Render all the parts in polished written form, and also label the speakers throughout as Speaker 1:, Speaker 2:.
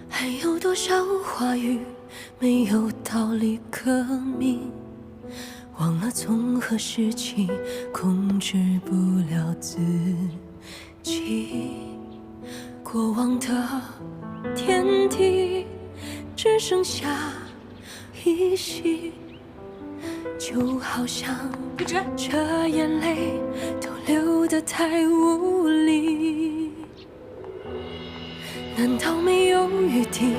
Speaker 1: 还有多少话语没有道理可明？忘了从何时起，控制不了自己。过往的天地，只剩下依稀。就好像这眼泪都流得太无力。难道没有余地？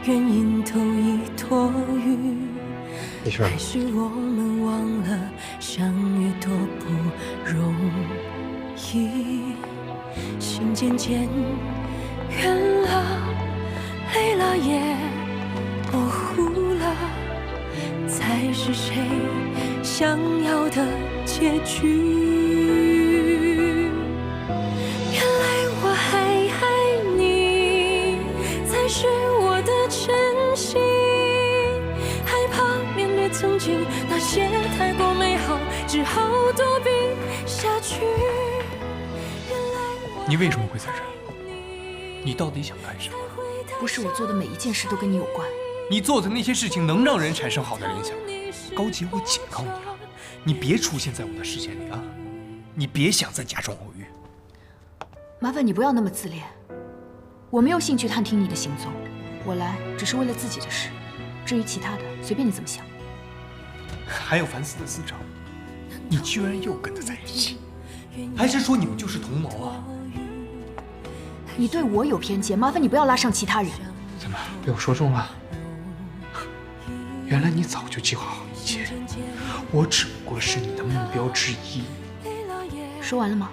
Speaker 1: 原因都已多余。还是我们忘了相遇多不容易，心渐渐远了，累了也模糊了，才是谁想要的结局。原来我还爱你，才是我的真心。曾经那些太过美好，只好躲避下去。
Speaker 2: 你为什么会在这儿？你到底想干什么？
Speaker 3: 不是我做的每一件事都跟你有关。
Speaker 2: 你做的那些事情能让人产生好的联想。高洁，我警告你了，你别出现在我的视线里啊！你别想再假装偶遇。
Speaker 3: 麻烦你不要那么自恋，我没有兴趣探听你的行踪，我来只是为了自己的事。至于其他的，随便你怎么想。
Speaker 2: 还有凡斯的司长，你居然又跟他在一起，还是说你们就是同谋啊？
Speaker 3: 你对我有偏见，麻烦你不要拉上其他人。
Speaker 2: 怎么被我说中了？原来你早就计划好一切，我只不过是你的目标之一。
Speaker 3: 说完了吗？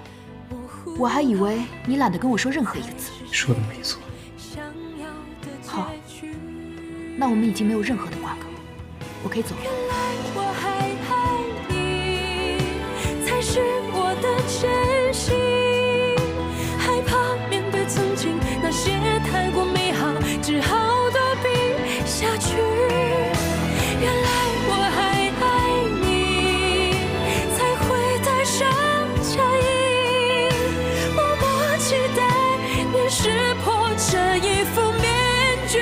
Speaker 3: 我还以为你懒得跟我说任何一个字。
Speaker 2: 说的没错。
Speaker 3: 好，那我们已经没有任何的瓜葛，我可以走了。
Speaker 1: 是我的真心，害怕面对曾经那些太过美好，只好躲避下去。原来我还爱你，才会带上假意，默默期待你识破这一副面具。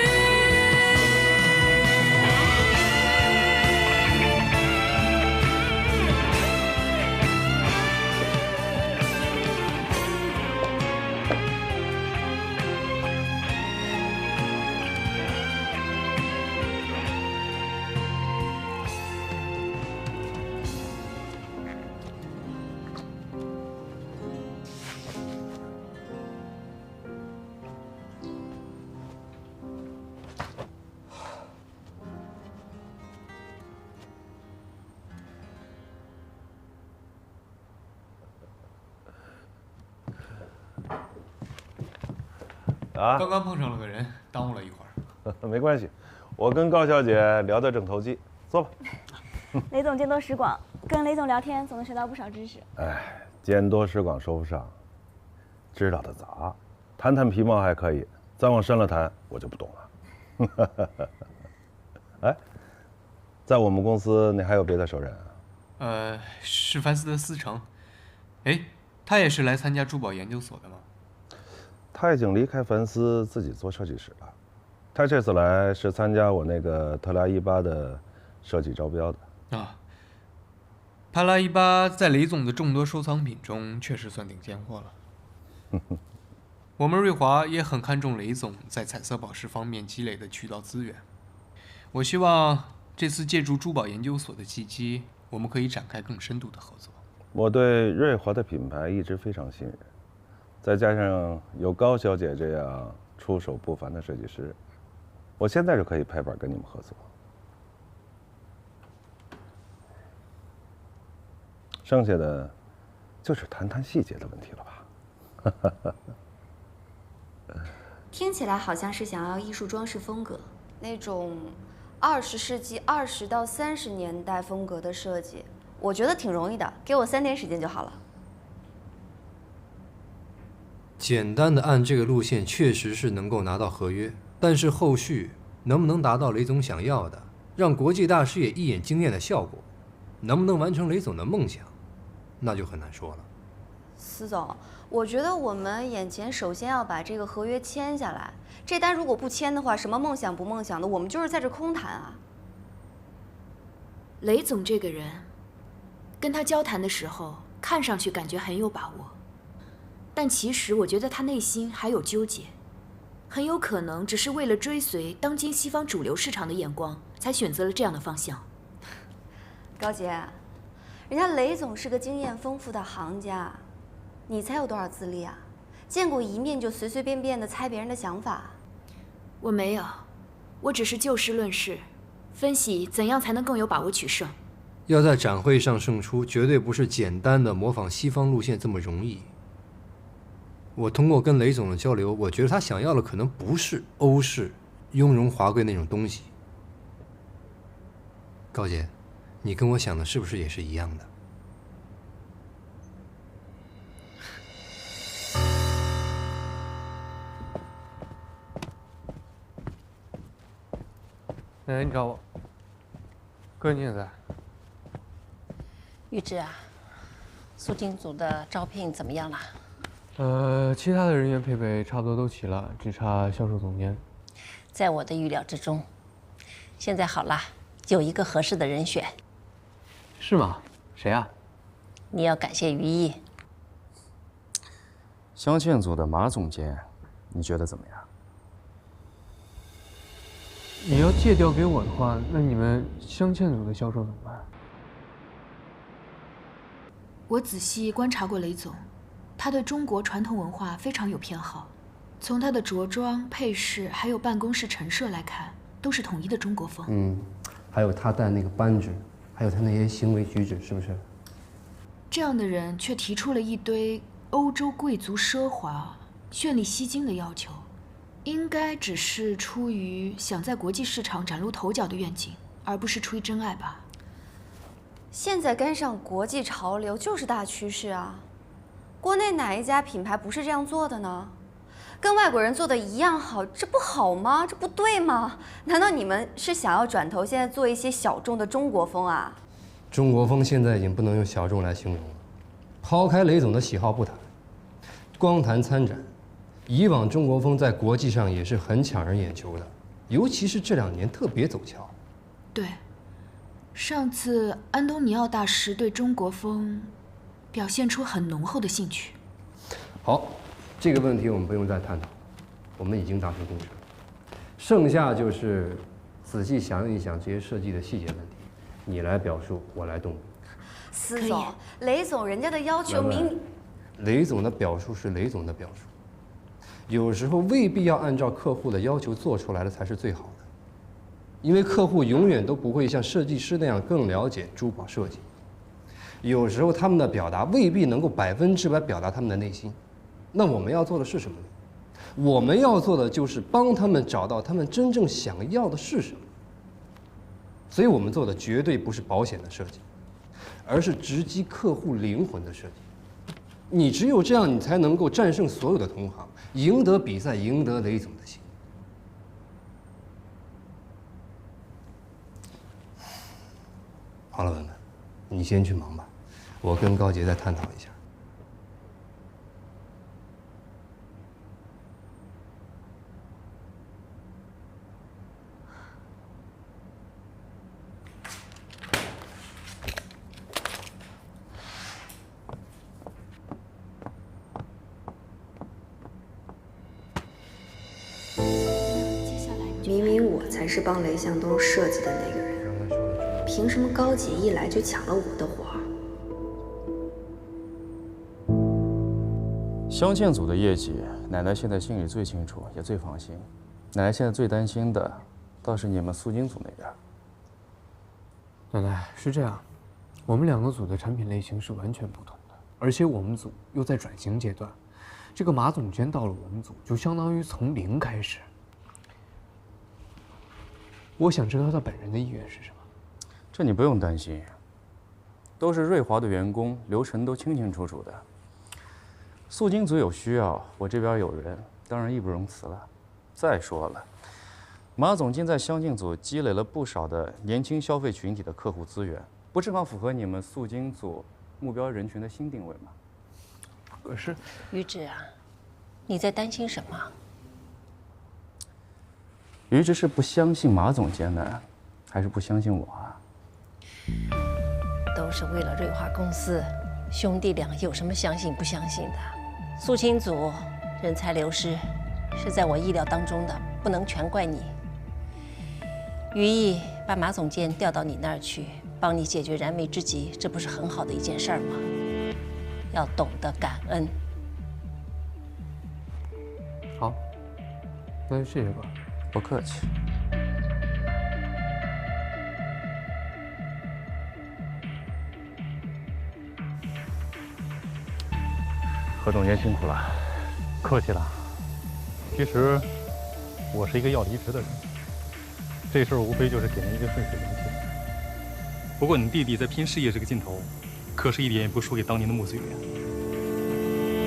Speaker 2: 刚刚碰上了个人，耽误了一会
Speaker 4: 儿。没关系，我跟高小姐聊得正投机。坐吧。
Speaker 5: 雷总见多识广，跟雷总聊天总能学到不少知识。
Speaker 4: 哎，见多识广说不上，知道的杂，谈谈皮毛还可以，再往深了谈，我就不懂了。哎，在我们公司，你还有别的熟人
Speaker 2: 啊？是凡斯的思成。哎，他也是来参加珠宝研究所的吗？
Speaker 4: 他已经离开凡斯，自己做设计师了。他这次来是参加我那个特拉伊巴的设计招标的。
Speaker 2: 啊，帕拉伊巴在雷总的众多收藏品中确实算顶尖货了。我们瑞华也很看重雷总在彩色宝石方面积累的渠道资源。我希望这次借助珠宝研究所的契机，我们可以展开更深度的合作。
Speaker 4: 我对瑞华的品牌一直非常信任。再加上有高小姐这样出手不凡的设计师，我现在就可以拍板跟你们合作。剩下的就是谈谈细节的问题了吧。
Speaker 6: 听起来好像是想要艺术装饰风格，那种20世纪20到30年代风格的设计，我觉得挺容易的，给我3天时间就好了。
Speaker 7: 简单的按这个路线确实是能够拿到合约，但是后续能不能达到雷总想要的，让国际大师也一眼惊艳的效果，能不能完成雷总的梦想，那就很难说了。
Speaker 6: 司总，我觉得我们眼前首先要把这个合约签下来。这单如果不签的话，什么梦想不梦想的，我们就是在这空谈啊。
Speaker 3: 雷总这个人，跟他交谈的时候，看上去感觉很有把握，但其实我觉得他内心还有纠结，很有可能只是为了追随当今西方主流市场的眼光，才选择了这样的方向。
Speaker 6: 高姐，人家雷总是个经验丰富的行家，你才有多少资历啊？见过一面就随随便便的猜别人的想法？
Speaker 3: 我没有，我只是就事论事，分析怎样才能更有把握取胜。
Speaker 7: 要在展会上胜出，绝对不是简单的模仿西方路线这么容易。我通过跟雷总的交流，我觉得他想要的可能不是欧式雍容华贵那种东西。高姐，你跟我想的是不是也是一样的？
Speaker 2: 奶奶，你找我。哥，你也在。
Speaker 8: 玉芝啊，苏金组的招聘怎么样了？
Speaker 2: 其他的人员配备差不多都齐了，只差销售总监。
Speaker 8: 在我的预料之中。现在好了，有一个合适的人选。
Speaker 2: 是吗？谁啊？
Speaker 8: 你要感谢于毅。
Speaker 9: 镶嵌组的马总监，你觉得怎么样？
Speaker 2: 你要借调给我的话，那你们镶嵌组的销售怎么办？
Speaker 3: 我仔细观察过雷总，他对中国传统文化非常有偏好，从他的着装、配饰还有办公室陈设来看，都是统一的中国风。
Speaker 7: 还有他戴那个扳指，还有他那些行为举止，是不是？
Speaker 3: 这样的人却提出了一堆欧洲贵族奢华、绚丽吸睛的要求，应该只是出于想在国际市场崭露头角的愿景，而不是出于真爱吧。
Speaker 6: 现在跟上国际潮流就是大趋势啊！国内哪一家品牌不是这样做的呢？跟外国人做的一样好，这不好吗？这不对吗？难道你们是想要转头现在做一些小众的中国风啊？
Speaker 7: 中国风现在已经不能用小众来形容了。抛开雷总的喜好不谈，光谈参展，以往中国风在国际上也是很抢人眼球的，尤其是这2年特别走俏。
Speaker 3: 对，上次安东尼奥大师对中国风表现出很浓厚的兴趣。
Speaker 7: 好，这个问题我们不用再探讨，我们已经达成共识了。剩下就是仔细想一想这些设计的细节问题，你来表述，我来动笔。
Speaker 6: 司总，雷总人家的要求明……
Speaker 7: 雷总的表述是雷总的表述，有时候未必要按照客户的要求做出来的才是最好的，因为客户永远都不会像设计师那样更了解珠宝设计。有时候他们的表达未必能够100%表达他们的内心，那我们要做的是什么呢？我们要做的就是帮他们找到他们真正想要的是什么。所以我们做的绝对不是保险的设计，而是直击客户灵魂的设计。你只有这样，你才能够战胜所有的同行，赢得比赛，赢得雷总的心。好了，文文，你先去忙吧，我跟高杰再探讨一下。
Speaker 6: 明明我才是帮雷向东设计的那个人，凭什么高姐一来就抢了我的活儿？
Speaker 9: 镶嵌组的业绩，奶奶现在心里最清楚，也最放心。奶奶现在最担心的，倒是你们苏金组那边。
Speaker 2: 奶奶，是这样，我们2个组的产品类型是完全不同的，而且我们组又在转型阶段。这个马总监到了我们组，就相当于从零开始。我想知道他本人的意愿是什么。
Speaker 9: 这你不用担心，都是瑞华的员工，流程都清清楚楚的。素金组有需要，我这边有人，当然义不容辞了。再说了，马总监在相敬组积累了不少的年轻消费群体的客户资源，不正好符合你们素金组目标人群的新定位吗？可是，
Speaker 8: 于志啊，你在担心什么？
Speaker 9: 于志是不相信马总监呢，还是不相信我啊？
Speaker 8: 都是为了瑞华公司，兄弟俩有什么相信不相信的？素清组人才流失是在我意料当中的，不能全怪你。于毅把马总监调到你那儿去，帮你解决燃眉之急，这不是很好的一件事儿吗？要懂得感恩。
Speaker 7: 好，那就谢谢吧。
Speaker 9: 不客气。
Speaker 10: 何总监辛苦了。客气了。其实我是一个要离职的人，这事儿无非就是给您一个顺水人情。不过你弟弟在拼事业这个劲头，可是一点也不输给当年的穆随远。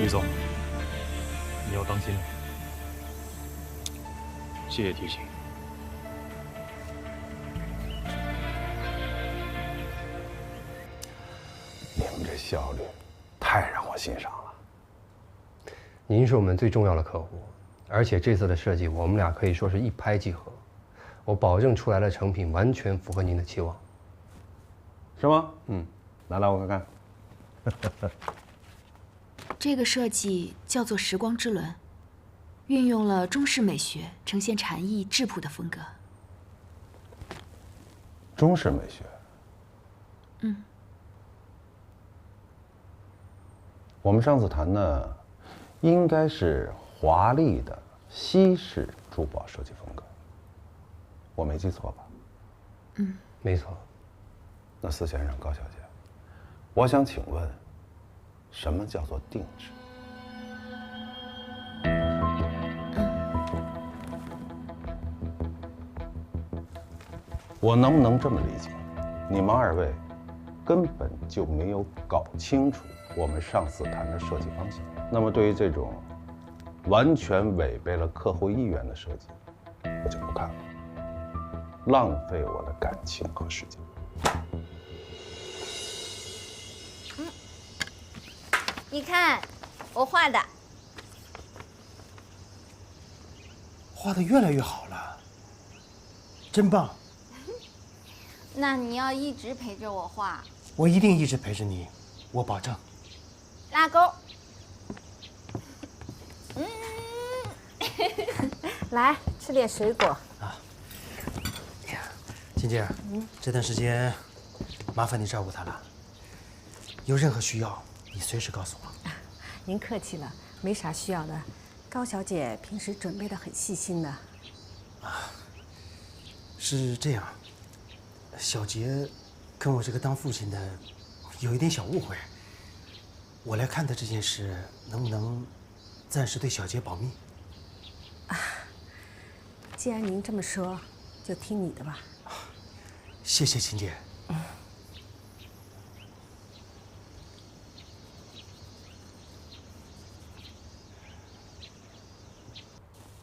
Speaker 10: 于总，你要当心了。谢谢提醒。
Speaker 4: 你们这效率太让我欣赏了。
Speaker 7: 您是我们最重要的客户，而且这次的设计我们俩可以说是一拍即合，我保证出来的成品完全符合您的期望。
Speaker 4: 是吗？
Speaker 7: 嗯，
Speaker 4: 拿我看看。
Speaker 3: 这个设计叫做时光之轮，运用了中式美学，呈现禅意质朴的风格。
Speaker 4: 中式美学。
Speaker 3: 嗯。
Speaker 4: 我们上次谈的应该是华丽的西式珠宝设计风格，我没记错吧？
Speaker 3: 嗯，
Speaker 7: 没错。
Speaker 4: 那司先生、高小姐，我想请问，什么叫做定制？我能不能这么理解？你们二位根本就没有搞清楚我们上次谈的设计方向。那么对于这种完全违背了客户意愿的设计，我就不看了，浪费我的感情和时间。
Speaker 6: 你看，我画的，
Speaker 11: 画得越来越好了，真棒！
Speaker 6: 那你要一直陪着我画。
Speaker 11: 我一定一直陪着你，我保证。
Speaker 6: 拉钩。
Speaker 8: 来吃点水果
Speaker 11: 啊。金姐，这段时间麻烦你照顾他了，有任何需要你随时告诉我。
Speaker 12: 您客气了，没啥需要的。高小姐平时准备的很细心的。
Speaker 11: 啊，是这样，小杰跟我这个当父亲的有一点小误会，我来看待这件事，能不能暂时对小杰保密？
Speaker 12: 啊，既然您这么说，就听你的吧。
Speaker 11: 谢谢秦姐。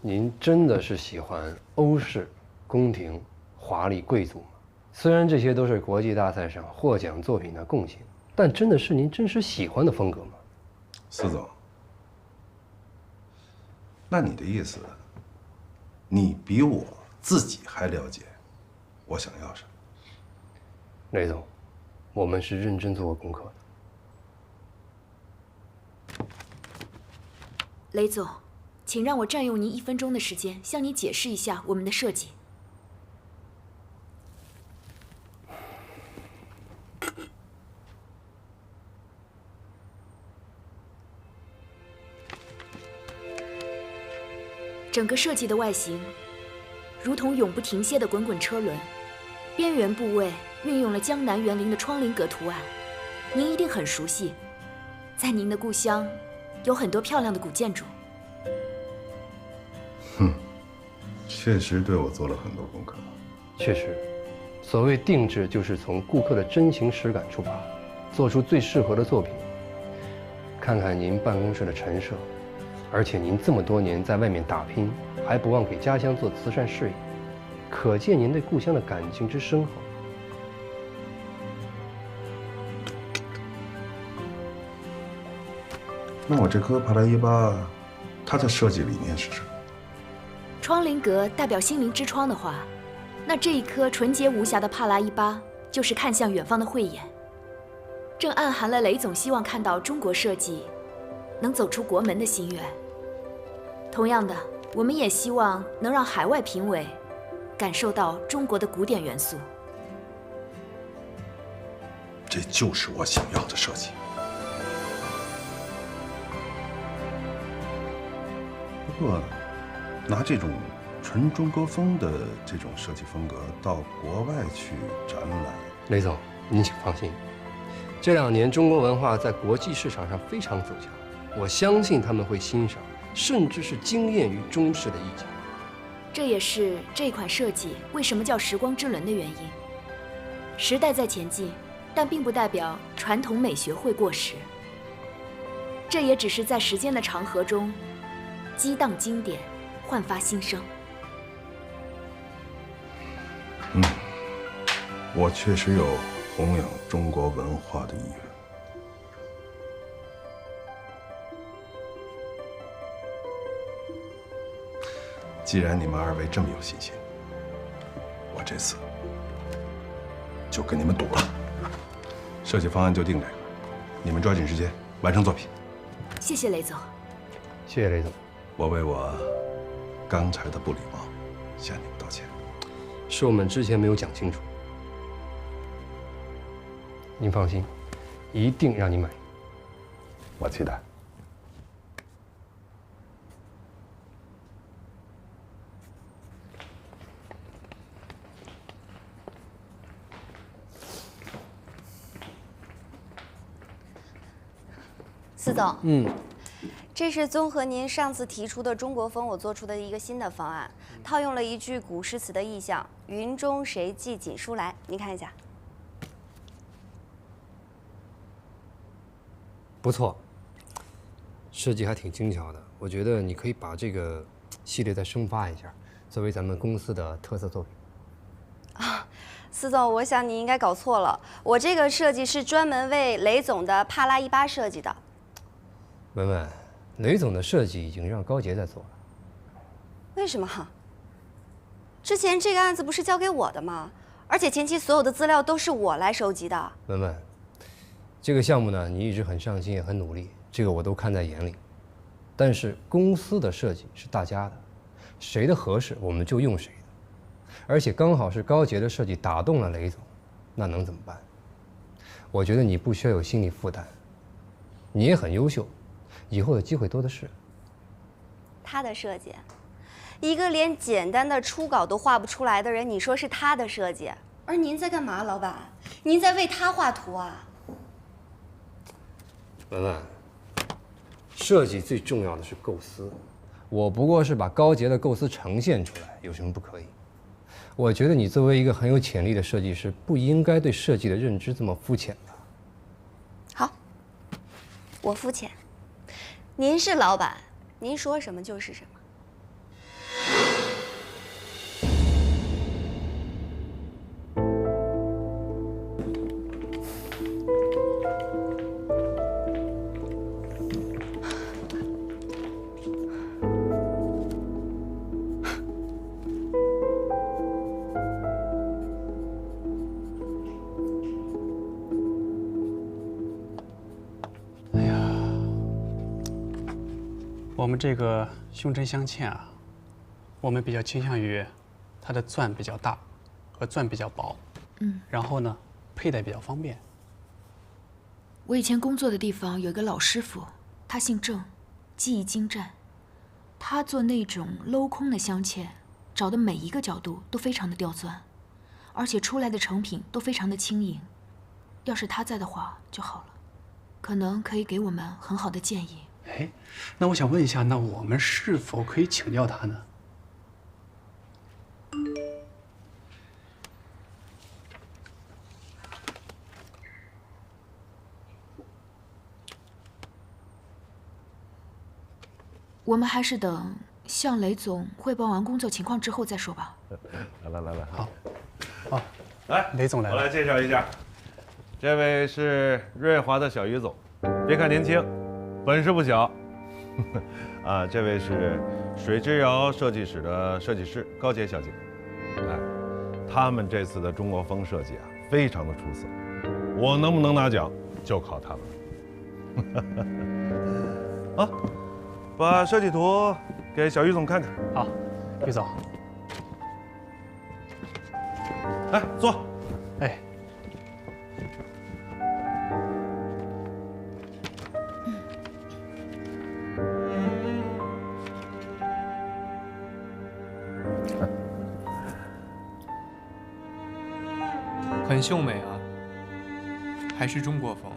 Speaker 7: 您真的是喜欢欧式、宫廷、华丽贵族吗？虽然这些都是国际大赛上获奖作品的贡献，但真的是您真实喜欢的风格吗？
Speaker 4: 司总，那你的意思，你比我自己还了解我想要什么？
Speaker 7: 雷总，我们是认真做过功课的。
Speaker 3: 雷总，请让我占用您1分钟的时间，向你解释一下我们的设计。整个设计的外形，如同永不停歇的滚滚车轮，边缘部位运用了江南园林的窗棂格图案，您一定很熟悉。在您的故乡，有很多漂亮的古建筑。
Speaker 4: 确实对我做了很多功课。
Speaker 7: 确实，所谓定制，就是从顾客的真情实感出发，做出最适合的作品。看看您办公室的陈设，而且您这么多年在外面打拼，还不忘给家乡做慈善事业，可见您对故乡的感情之深厚。
Speaker 4: 那我这颗帕拉伊巴，它的设计理念是什么？
Speaker 3: 窗棂格代表心灵之窗的话，那这一颗纯洁无瑕的帕拉伊巴就是看向远方的慧眼，正暗含了雷总希望看到中国设计能走出国门的心愿。同样的，我们也希望能让海外评委感受到中国的古典元素。
Speaker 4: 这就是我想要的设计。不过，拿这种纯中国风的这种设计风格到国外去展览，
Speaker 7: 雷总，您请放心，这2年中国文化在国际市场上非常走俏，我相信他们会欣赏，甚至是惊艳于中式的意境。
Speaker 3: 这也是这款设计为什么叫时光之轮的原因。时代在前进，但并不代表传统美学会过时。这也只是在时间的长河中激荡经典，焕发新生。
Speaker 4: 我确实有弘扬中国文化的意愿。既然你们2位这么有信心，我这次就跟你们赌了。设计方案就定这个，你们抓紧时间完成作品。
Speaker 3: 谢谢雷总。
Speaker 7: 谢谢雷总。
Speaker 4: 我为我刚才的不礼貌向你们道歉。
Speaker 7: 是我们之前没有讲清楚。您放心，一定让你满意。
Speaker 4: 我期待。
Speaker 6: 司总，这是综合您上次提出的中国风，我做出的一个新的方案，套用了一句古诗词的意象“云中谁寄锦书来”，您看一下。
Speaker 7: 不错，设计还挺精巧的。我觉得你可以把这个系列再生发一下，作为咱们公司的特色作品。
Speaker 6: 司总，我想你应该搞错了，我这个设计是专门为雷总的帕拉伊巴设计的。
Speaker 7: 文文，雷总的设计已经让高杰在做了。
Speaker 6: 为什么？之前这个案子不是交给我的吗？而且前期所有的资料都是我来收集的。
Speaker 7: 文文，这个项目呢，你一直很上心，也很努力，这个我都看在眼里。但是公司的设计是大家的，谁的合适我们就用谁的。而且刚好是高杰的设计打动了雷总，那能怎么办？我觉得你不需要有心理负担，你也很优秀，以后的机会多的是。
Speaker 6: 他的设计，一个连简单的初稿都画不出来的人，你说是他的设计？而您在干嘛，老板？您在为他画图啊？
Speaker 7: 文文，设计最重要的是构思，我不过是把高杰的构思呈现出来，有什么不可以？我觉得你作为一个很有潜力的设计师，不应该对设计的认知这么肤浅的。
Speaker 6: 好，我肤浅。您是老板，您说什么就是什么。
Speaker 13: 我们这个胸针镶嵌啊，我们比较倾向于它的钻比较大和钻比较薄，然后呢，佩戴比较方便。
Speaker 3: 我以前工作的地方有一个老师傅，他姓郑，技艺精湛。他做那种镂空的镶嵌，找的每一个角度都非常的刁钻，而且出来的成品都非常的轻盈。要是他在的话就好了，可能可以给我们很好的建议。
Speaker 13: 哎，那我想问一下，那我们是否可以请教他呢？
Speaker 3: 我们还是等向雷总汇报完工作情况之后再说吧。
Speaker 4: 来，
Speaker 13: 好。哦，
Speaker 7: 来，
Speaker 13: 雷总来了。
Speaker 4: 我来介绍一下，这位是瑞华的小于总，别看年轻，本事不小。啊，这位是水之遥设计室的设计师高洁小姐。哎，他们这次的中国风设计啊，非常的出色，我能不能拿奖就靠他们了。啊，把设计图给小于总看看。
Speaker 13: 好，于总。
Speaker 4: 来，坐。
Speaker 13: 哎。
Speaker 2: 很秀美啊，还是中国风。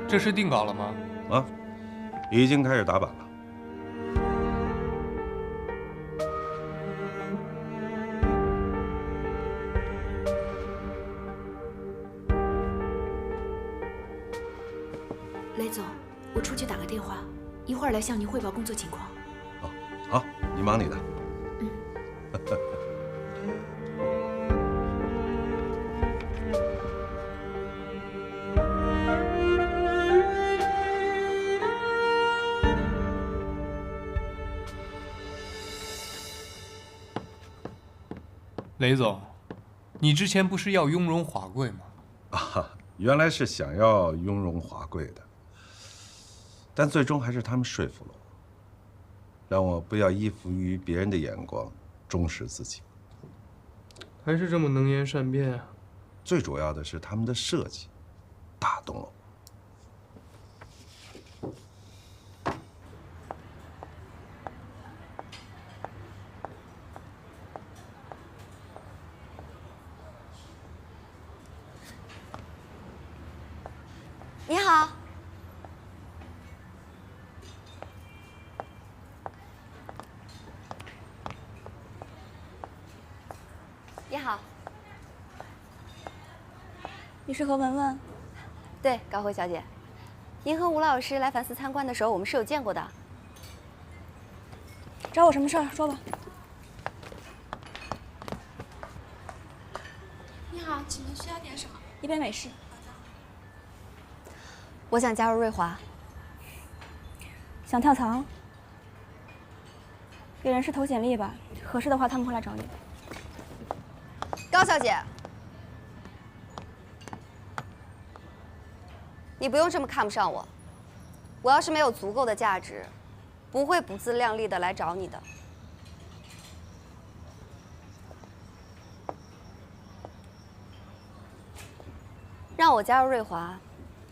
Speaker 2: 这是定稿了吗？
Speaker 4: 啊，已经开始打版了。
Speaker 3: 雷总，我出去打个电话，一会儿来向您汇报工作情况。
Speaker 4: 好，你忙你的。
Speaker 2: 雷总，你之前不是要雍容华贵吗？
Speaker 4: 啊，原来是想要雍容华贵的，但最终还是他们说服了我，让我不要依附于别人的眼光，忠实自己。
Speaker 2: 还是这么能言善辩啊！
Speaker 4: 最主要的是他们的设计打动了我。
Speaker 6: 你好，你好，
Speaker 5: 你是何文文？
Speaker 6: 对，高慧小姐，您和吴老师来凡斯参观的时候，我们是有见过的。
Speaker 5: 找我什么事儿？说吧。
Speaker 14: 你好，请问需要点什么？
Speaker 5: 一杯美式。
Speaker 6: 我想加入瑞华。
Speaker 5: 想跳槽？给人事投简历吧，合适的话他们会来找你。
Speaker 6: 高小姐，你不用这么看不上我。我要是没有足够的价值，不会不自量力的来找你的。让我加入瑞华，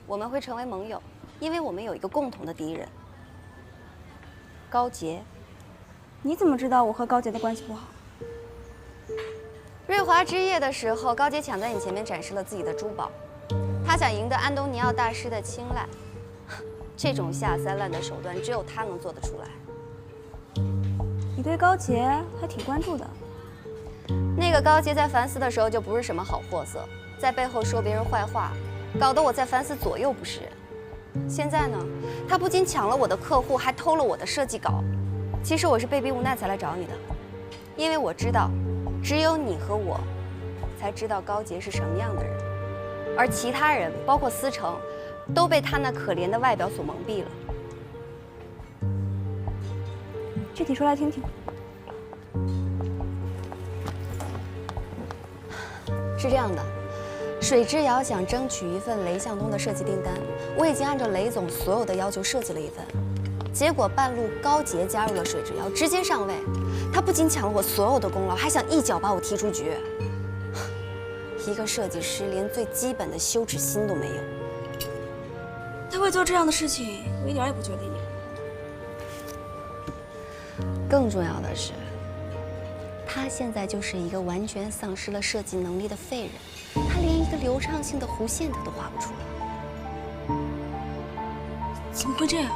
Speaker 6: 我们会成为盟友，因为我们有一个共同的敌人——高洁。
Speaker 5: 你怎么知道我和高洁的关系不好？
Speaker 6: 瑞华之夜的时候，高洁抢在你前面展示了自己的珠宝，他想赢得安东尼奥大师的青睐。这种下三滥的手段，只有他能做得出来。
Speaker 5: 你对高洁还挺关注的。
Speaker 6: 那个高洁在凡斯的时候就不是什么好货色，在背后说别人坏话，搞得我在凡斯左右不是人。现在呢，他不仅抢了我的客户，还偷了我的设计稿。其实我是被逼无奈才来找你的，因为我知道，只有你和我，才知道高洁是什么样的人，而其他人，包括思成，都被他那可怜的外表所蒙蔽了。
Speaker 5: 具体说来听听。
Speaker 6: 是这样的，水之遥想争取一份雷向东的设计订单，我已经按照雷总所有的要求设计了一份，结果半路高洁加入了水之遥，直接上位。他不仅抢了我所有的功劳，还想一脚把我踢出局。一个设计师连最基本的羞耻心都没有。
Speaker 5: 他会做这样的事情，我一点也不觉得异。
Speaker 6: 更重要的是，他现在就是一个完全丧失了设计能力的废人，他连一个流畅性的弧线图都画不出来。
Speaker 5: 怎么会这样？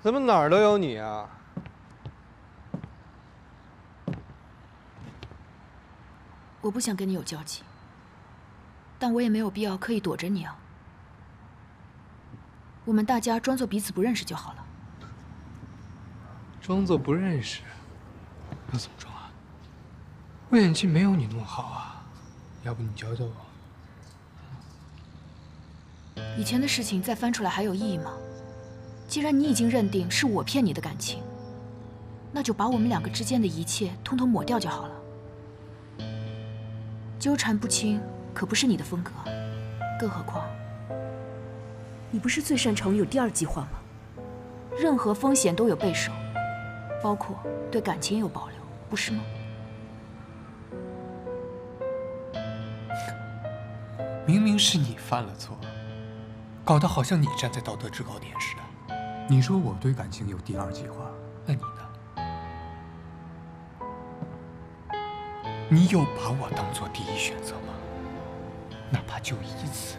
Speaker 2: 怎么哪儿都有你啊？
Speaker 3: 我不想跟你有交集，但我也没有必要刻意躲着你啊。我们大家装作彼此不认识就好了。
Speaker 2: 装作不认识，要怎么装啊？我演技没有你那么好啊，要不你教教我？
Speaker 3: 以前的事情再翻出来还有意义吗？既然你已经认定是我骗你的感情，那就把我们两个之间的一切通通抹掉就好了。纠缠不清可不是你的风格，更何况，你不是最擅长有第二计划吗？任何风险都有备手，包括对感情也有保留，不是吗？
Speaker 2: 明明是你犯了错，搞得好像你站在道德制高点似的。你说我对感情有第二计划，那你呢？你有把我当做第一选择吗？哪怕就一次。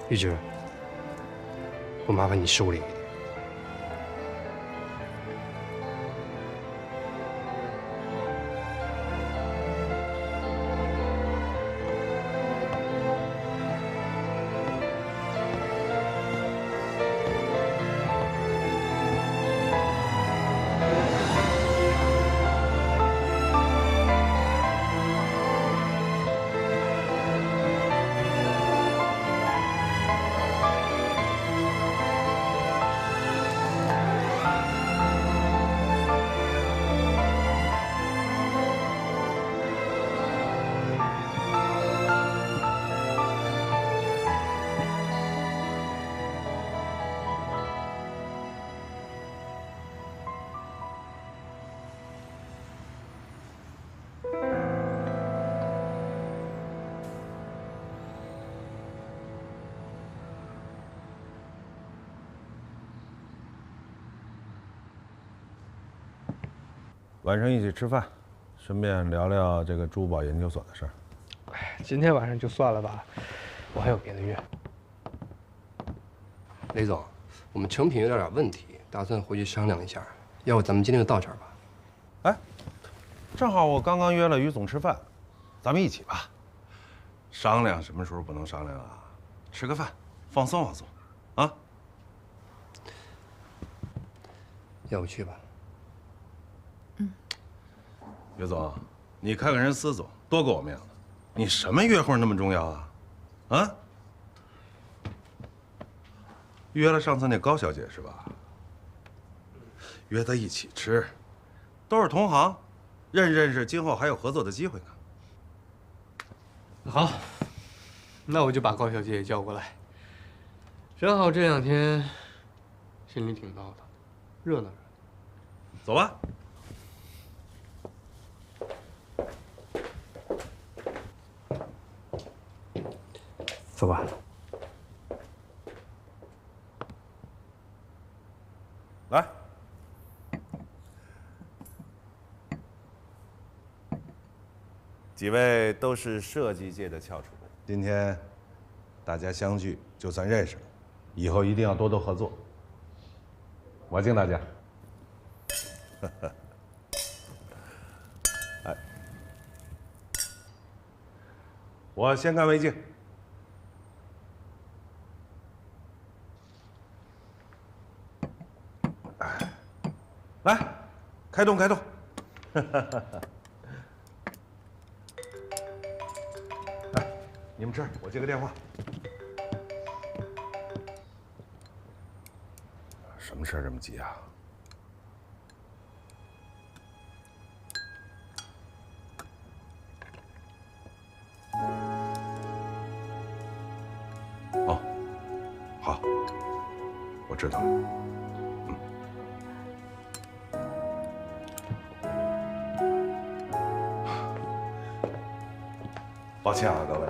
Speaker 7: 玉芝，我麻烦你收敛一点。
Speaker 4: 晚上一起吃饭，顺便聊聊这个珠宝研究所的事儿。
Speaker 2: 哎，今天晚上就算了吧，我还有别的约。
Speaker 7: 雷总，我们成品有点问题，打算回去商量一下。要不咱们今天就到这儿吧？
Speaker 4: 哎，正好我刚刚约了于总吃饭，咱们一起吧。商量什么时候不能商量啊？吃个饭，放松放松，啊？
Speaker 7: 要不去吧？
Speaker 4: 于总，你看看人司总多给我面子，你什么约会那么重要啊？啊？约了上次那高小姐是吧？约在一起吃，都是同行，认识，今后还有合作的机会呢。
Speaker 2: 好，那我就把高小姐也叫过来。正好这两天心里挺闹的，热闹。
Speaker 4: 走吧。
Speaker 7: 走吧。
Speaker 4: 来，几位都是设计界的翘楚，今天大家相聚，就算认识了，以后一定要多多合作。我敬大家。哎，我先干为敬。来，开动开动。来，你们吃，我接个电话。什么事儿这么急啊？哦，好，我知道了。歉啊，各位，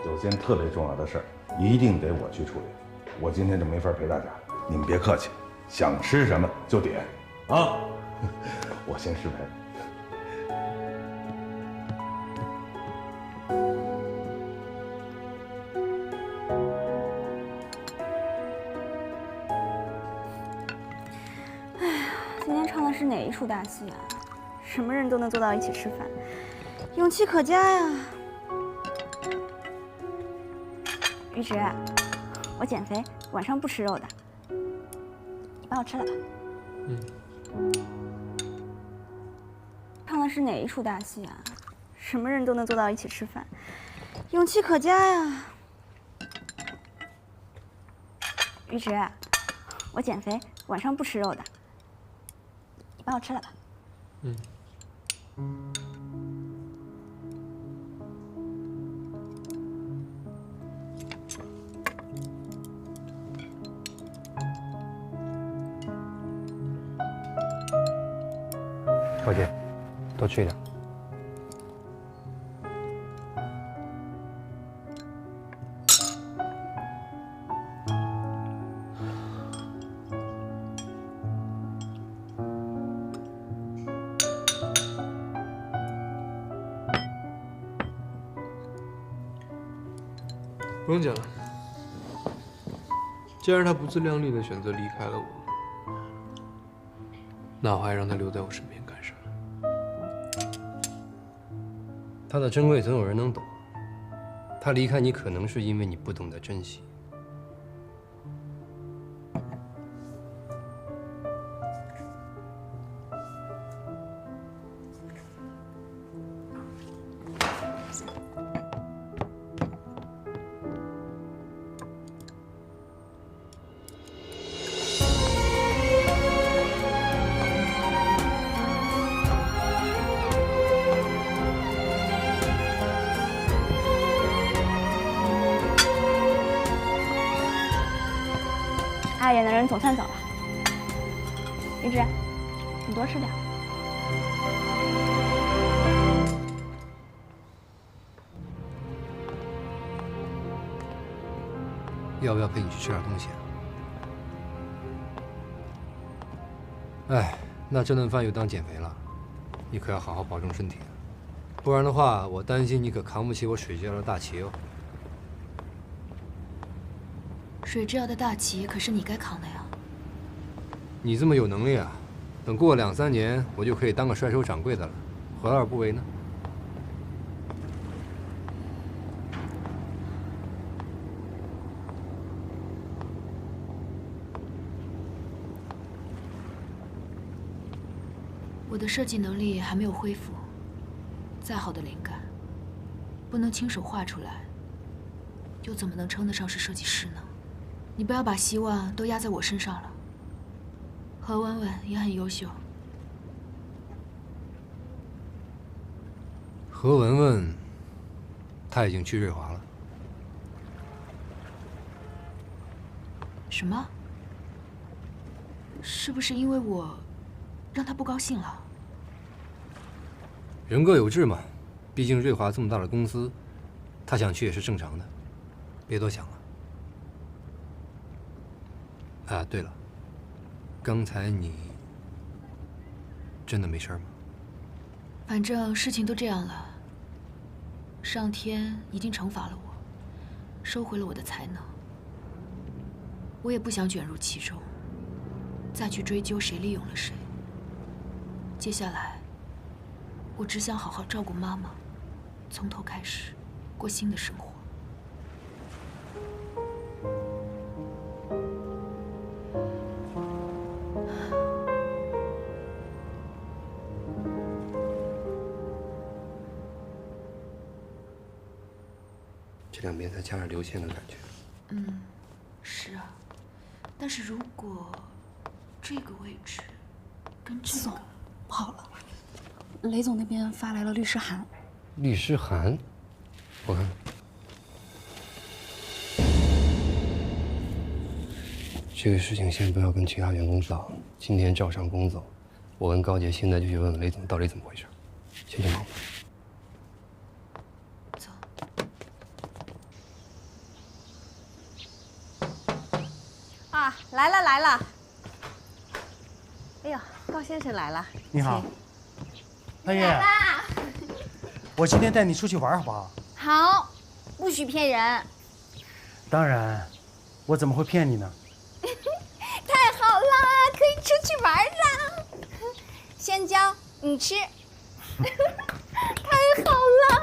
Speaker 4: 有件特别重要的事儿，一定得我去处理。我今天就没法陪大家，你们别客气，想吃什么就点啊。我先失陪。
Speaker 5: 今天唱的是哪一出大戏啊？什么人都能坐到一起吃饭，勇气可嘉呀！玉芝，我减肥，晚上不吃肉的，你帮我吃了吧。唱的是哪一出大戏啊？什么人都能坐到一起吃饭，勇气可嘉呀！玉芝，我减肥，晚上不吃肉的，你帮我吃了吧。
Speaker 7: 小姐，多吃一点。
Speaker 2: 不用讲了。既然他不自量力的选择离开了我，那我还让他留在我身边干什么？
Speaker 7: 他的珍贵总有人能懂，他离开你可能是因为你不懂得珍惜。
Speaker 5: 爱演的人总算走了。玉芝，你多吃点。
Speaker 7: 要不要陪你去吃点东西啊？哎，那这顿饭又当减肥了，你可要好好保重身体，不然的话，我担心你可扛不起我水之耀的大旗哦。
Speaker 3: 水之耀的大旗可是你该扛的呀。
Speaker 7: 你这么有能力啊，等过2、3年，我就可以当个甩手掌柜的了，何乐而不为呢？
Speaker 3: 我的设计能力还没有恢复，再好的灵感，不能亲手画出来，又怎么能称得上是设计师呢？你不要把希望都压在我身上了。何文文也很优秀。
Speaker 7: 何文文，她已经去瑞华了。
Speaker 3: 什么？是不是因为我让她不高兴了？
Speaker 7: 人各有志嘛，毕竟瑞华这么大的公司，她想去也是正常的，别多想了。啊，对了，刚才你真的没事吗？
Speaker 3: 反正事情都这样了，上天已经惩罚了我，收回了我的才能。我也不想卷入其中，再去追究谁利用了谁。接下来，我只想好好照顾妈妈，从头开始过新的生活。
Speaker 7: 这两边再加上流线的感觉。
Speaker 3: 嗯，是啊，但是如果这个位置跟这个……
Speaker 12: 不好了，雷总那边发来了律师函。
Speaker 7: 律师函，我看。这个事情先不要跟其他员工知道，今天照常工作。我跟高杰现在就去问问雷总到底怎么回事。先去忙吧。
Speaker 3: 走。
Speaker 5: 啊，来了来了！哎呀，高先生来了。
Speaker 11: 你好，半月。我今天带你出去玩，好不好？
Speaker 5: 好，不许骗人。
Speaker 11: 当然，我怎么会骗你呢？
Speaker 5: 太好啦，可以出去玩啦！香蕉，你吃。太好了！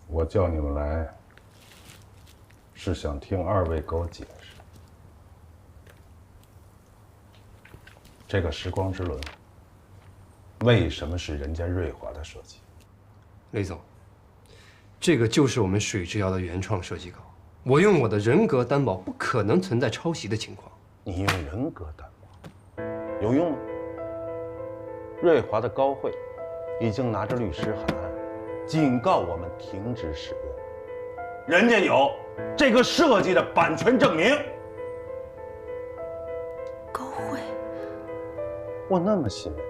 Speaker 4: 我叫你们来，是想听二位给我解释，这个时光之轮为什么是人家瑞华的设计？
Speaker 7: 雷总，这个就是我们水之遥的原创设计稿，我用我的人格担保，不可能存在抄袭的情况。
Speaker 4: 你用人格担保，有用吗？瑞华的高会已经拿着律师函警告我们停止使用，人家有这个设计的版权证明。
Speaker 1: 高会，
Speaker 4: 我那么信任你，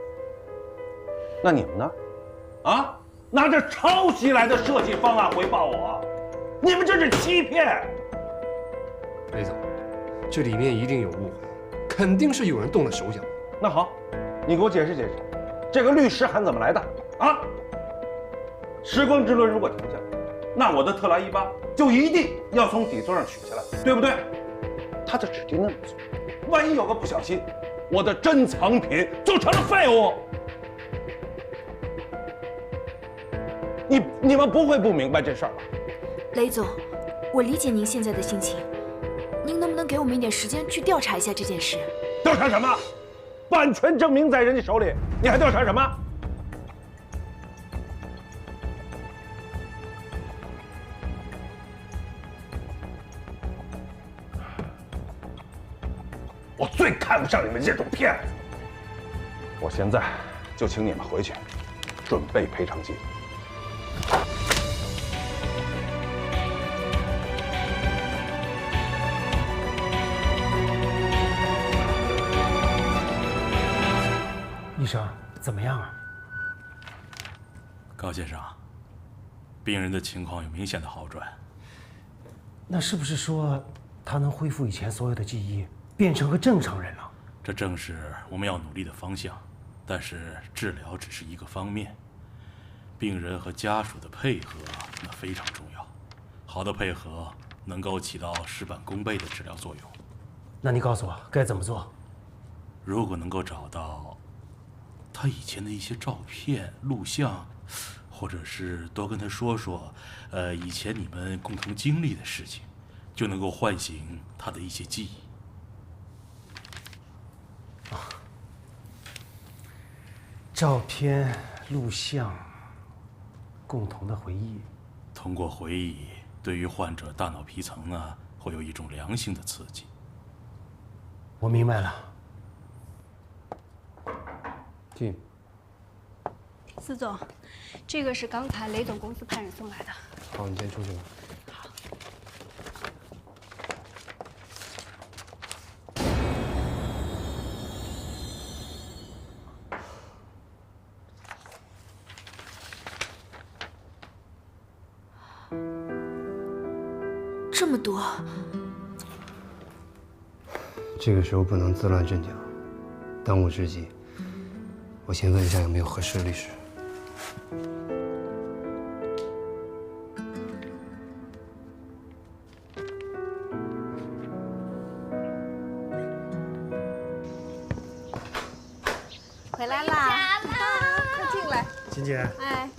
Speaker 4: 那你们呢？啊，拿着抄袭来的设计方案回报我，你们这是欺骗！
Speaker 7: 雷总，这里面一定有误会，肯定是有人动了手脚。
Speaker 4: 那好，你给我解释解释，这个律师函怎么来的？啊？时光之轮如果停下，那我的特拉188就一定要从底座上取下来，对不对？他的指定那么做，万一有个不小心，我的珍藏品就成了废物。你们不会不明白这事儿吧？
Speaker 3: 雷总，我理解您现在的心情，您能不能给我们一点时间去调查一下这件事？
Speaker 4: 调查什么？版权证明在人家手里，你还调查什么？我最看不上你们这种骗子！我现在就请你们回去，准备赔偿金。
Speaker 11: 医生，怎么样啊？
Speaker 15: 高先生，病人的情况有明显的好转。
Speaker 11: 那是不是说他能恢复以前所有的记忆？变成个正常人了，
Speaker 15: 这正是我们要努力的方向，但是治疗只是一个方面，病人和家属的配合那非常重要，好的配合能够起到事半功倍的治疗作用。
Speaker 11: 那你告诉我该怎么做？
Speaker 15: 如果能够找到他以前的一些照片、录像，或者是多跟他说说，以前你们共同经历的事情，就能够唤醒他的一些记忆。
Speaker 11: 照片、录像，共同的回忆。
Speaker 15: 通过回忆，对于患者大脑皮层呢，会有一种良性的刺激。
Speaker 11: 我明白了。
Speaker 7: 进。
Speaker 16: 司总，这个是刚才雷总公司派人送来的。
Speaker 7: 好，你先出去吧。
Speaker 3: 这么多，
Speaker 7: 这个时候不能自乱阵脚，当务之急，我先问一下有没有合适的律师。
Speaker 5: 回来啦！快进来。
Speaker 11: 金姐，
Speaker 5: 哎，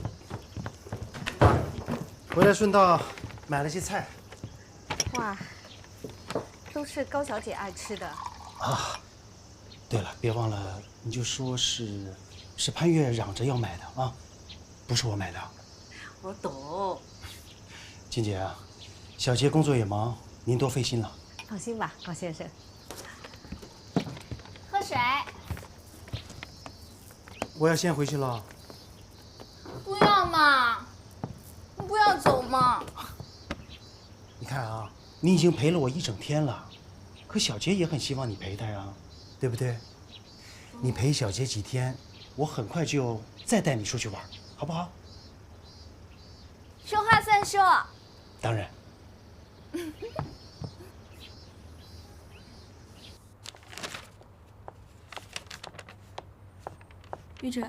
Speaker 11: 回来顺道买了些菜。
Speaker 5: 哇，都是高小姐爱吃的。
Speaker 11: 啊，对了，别忘了，你就说是潘越嚷着要买的啊，不是我买的。
Speaker 5: 我懂。
Speaker 11: 金姐啊，小杰工作也忙，您多费心了。
Speaker 5: 放心吧，高先生。
Speaker 16: 喝水。
Speaker 11: 我要先回去了。
Speaker 16: 不要嘛，你不要走嘛。
Speaker 11: 你看啊，你已经陪了我一整天了，可小杰也很希望你陪他呀，对不对？你陪小杰几天，我很快就再带你出去玩，好不好？
Speaker 5: 说话算数。
Speaker 11: 当然。
Speaker 16: 于轸，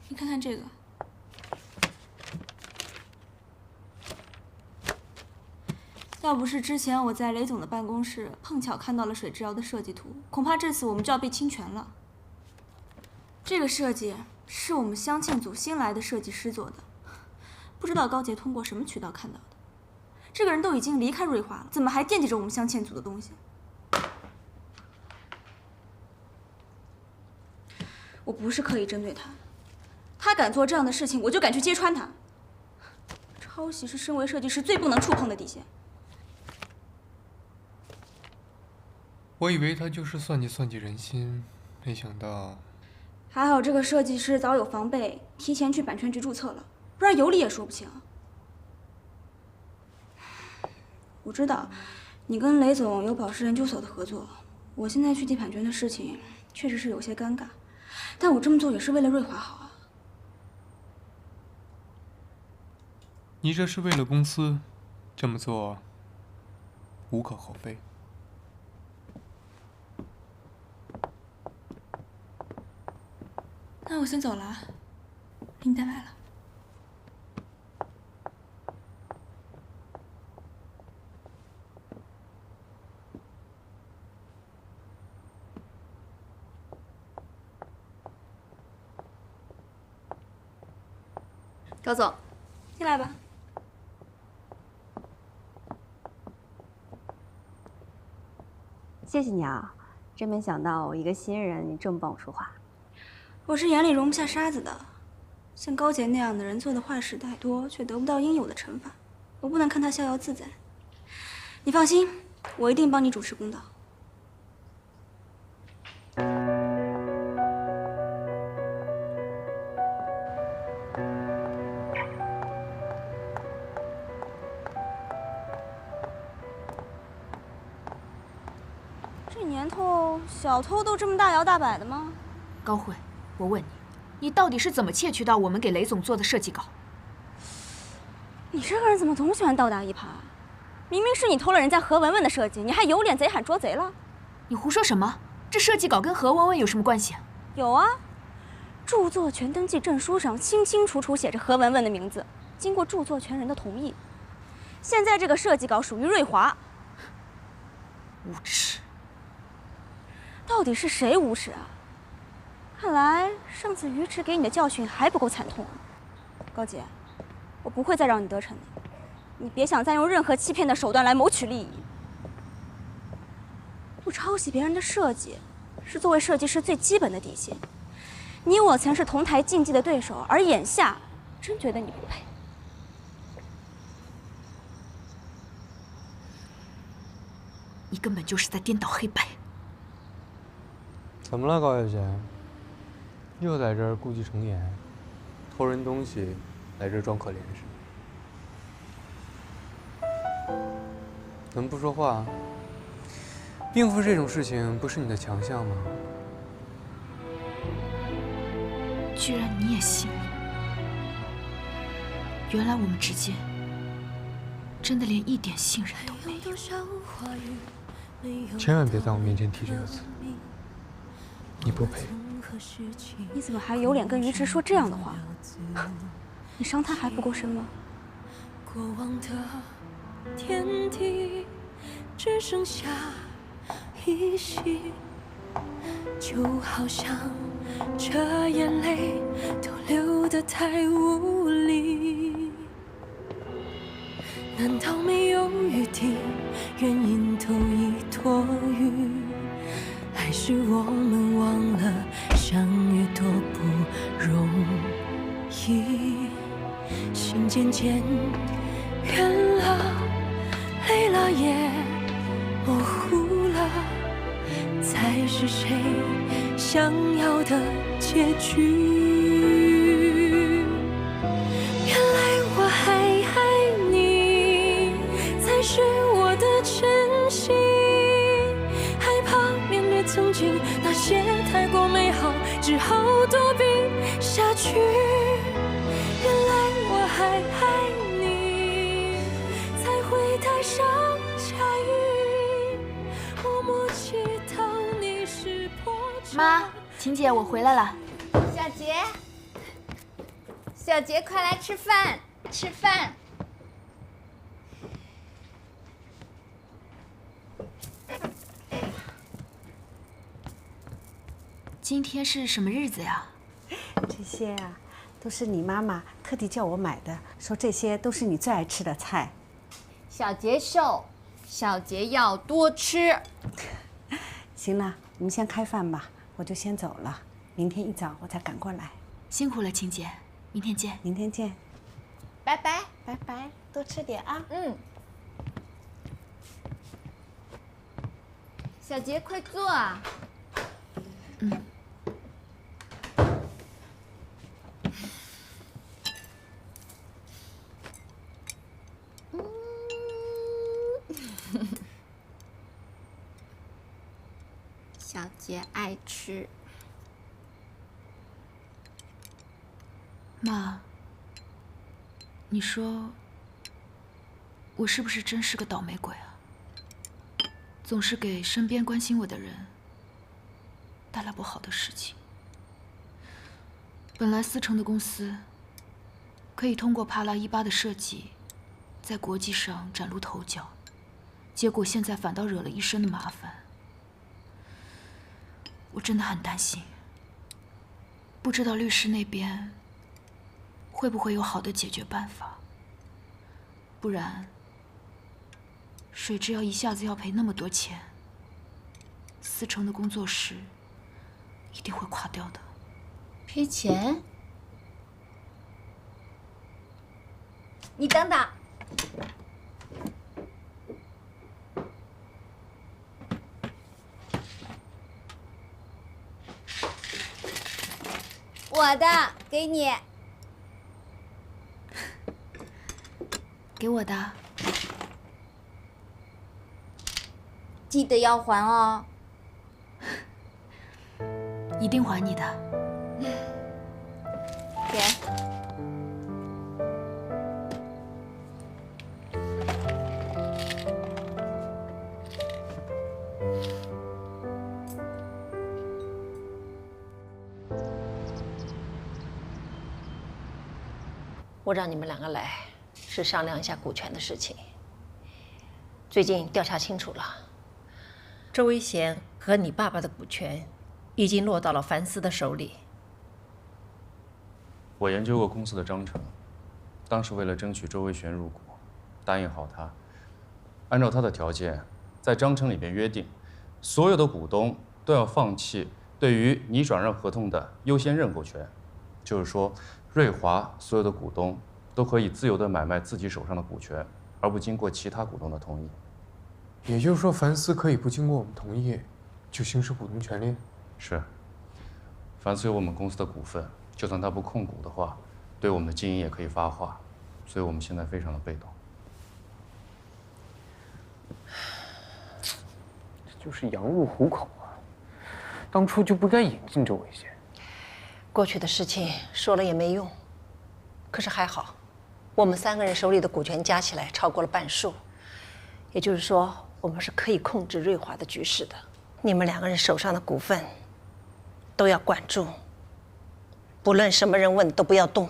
Speaker 16: 你看看这个。要不是之前我在雷总的办公室碰巧看到了水之遥的设计图，恐怕这次我们就要被侵权了。这个设计是我们镶嵌组新来的设计师做的，不知道高杰通过什么渠道看到的。这个人都已经离开瑞华了，怎么还惦记着我们镶嵌组的东西？我不是刻意针对他，他敢做这样的事情，我就敢去揭穿他。抄袭是身为设计师最不能触碰的底线。
Speaker 2: 我以为他就是算计人心，没想到……
Speaker 16: 还好这个设计师早有防备，提前去版权局注册了，不然有理也说不清。我知道你跟雷总有保释研究所的合作，我现在去提版权的事情确实是有些尴尬，但我这么做也是为了瑞华好啊。
Speaker 2: 你这是为了公司，这么做无可厚非。
Speaker 16: 那我先走了啊，给你带来了。
Speaker 3: 高总，
Speaker 16: 进来吧。
Speaker 17: 谢谢你啊，真没想到一个新人你这么帮我说话。
Speaker 16: 我是眼里容不下沙子的，像高杰那样的人做的坏事太多，却得不到应有的惩罚，我不能看他逍遥自在。你放心，我一定帮你主持公道。这年头，小偷都这么大摇大摆的吗？
Speaker 3: 高慧，我问你，你到底是怎么窃取到我们给雷总做的设计稿？
Speaker 5: 你这个人怎么总喜欢倒打一耙？明明是你偷了人家何文文的设计，你还有脸贼喊捉贼了？
Speaker 3: 你胡说什么？这设计稿跟何文文有什么关系啊？
Speaker 5: 有啊，著作权登记证书上清清楚楚写着何文文的名字，经过著作权人的同意。现在这个设计稿属于瑞华。
Speaker 3: 无耻！
Speaker 5: 到底是谁无耻啊？看来上次于池给你的教训还不够惨痛。高杰，我不会再让你得逞的，你别想再用任何欺骗的手段来谋取利益。不抄袭别人的设计，是作为设计师最基本的底线。你我曾是同台竞技的对手，而眼下真觉得你不配。
Speaker 3: 你根本就是在颠倒黑白。
Speaker 2: 怎么了，高小姐？又在这儿故伎重演，偷人东西，来这儿装可怜是吗？怎么不说话？应付这种事情不是你的强项吗？
Speaker 3: 居然你也信了？原来我们之间真的连一点信任都没有。
Speaker 2: 千万别在我面前提这个词，你不配。
Speaker 5: 你怎么还有脸跟于池说这样的话？你伤他还不够深吗？
Speaker 1: 过往的天地只剩下依稀，就好像这眼泪都流得太无力。难道没有余地？原因都已多余，还是我们忘了相遇多不容易？心渐渐远了，累了也模糊了，才是谁想要的结局？原来我还爱你，才是我的去，原来我还爱你，才会踏上下雨，默默祈祷你识破。
Speaker 3: 妈，晴姐，我回来了。
Speaker 18: 小杰，小杰，快来吃饭，吃饭。
Speaker 3: 今天是什么日子呀？
Speaker 12: 这些啊，都是你妈妈特地叫我买的，说这些都是你最爱吃的菜。
Speaker 18: 小杰瘦，小杰要多吃。
Speaker 12: 行了，你们先开饭吧，我就先走了。明天一早我再赶过来。
Speaker 3: 辛苦了，晴姐，明天见。
Speaker 12: 明天见。
Speaker 18: 拜拜，
Speaker 12: 拜拜，多吃点啊。
Speaker 18: 嗯。小杰，快坐啊。
Speaker 3: 嗯。
Speaker 18: 小杰爱吃。
Speaker 3: 妈，你说我是不是真是个倒霉鬼啊？总是给身边关心我的人带来不好的事情。本来思成的公司可以通过帕拉18的设计，在国际上崭露头角，结果现在反倒惹了一身的麻烦。我真的很担心，不知道律师那边会不会有好的解决办法？不然，水之要一下子要赔那么多钱，思成的工作室一定会垮掉的。
Speaker 18: 赔钱？你等等。我的，给你。
Speaker 3: 给我的。
Speaker 18: 记得要还哦。
Speaker 3: 一定还你的。
Speaker 18: 给。
Speaker 8: 我让你们两个来，是商量一下股权的事情。最近调查清楚了，周维贤和你爸爸的股权已经落到了樊斯的手里。
Speaker 9: 我研究过公司的章程，当时为了争取周维贤入股，答应好他，按照他的条件，在章程里边约定，所有的股东都要放弃对于拟转让合同的优先认购权，就是说，瑞华所有的股东都可以自由地买卖自己手上的股权，而不经过其他股东的同意。
Speaker 2: 也就是说，樊斯可以不经过我们同意就行使股东权利？
Speaker 9: 是。樊斯有我们公司的股份，就算他不控股的话，对我们的经营也可以发话，所以我们现在非常的被动。
Speaker 2: 这就是羊入虎口啊！当初就不该引进周维贤。
Speaker 8: 过去的事情说了也没用，可是还好，我们3个人手里的股权加起来超过了半数，也就是说，我们是可以控制瑞华的局势的。你们2个人手上的股份都要管住，不论什么人问都不要动，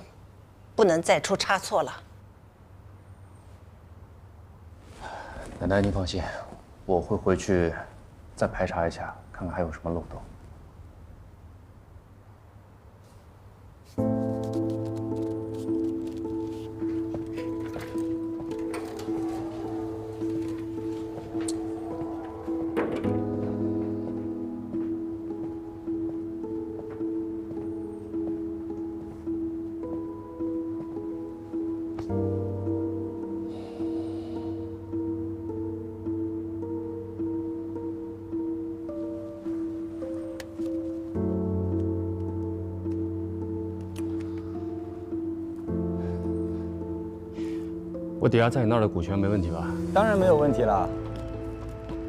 Speaker 8: 不能再出差错了。
Speaker 9: 奶奶，您放心，我会回去再排查一下，看看还有什么漏洞。我抵押在你那儿的股权没问题吧？
Speaker 19: 当然没有问题了。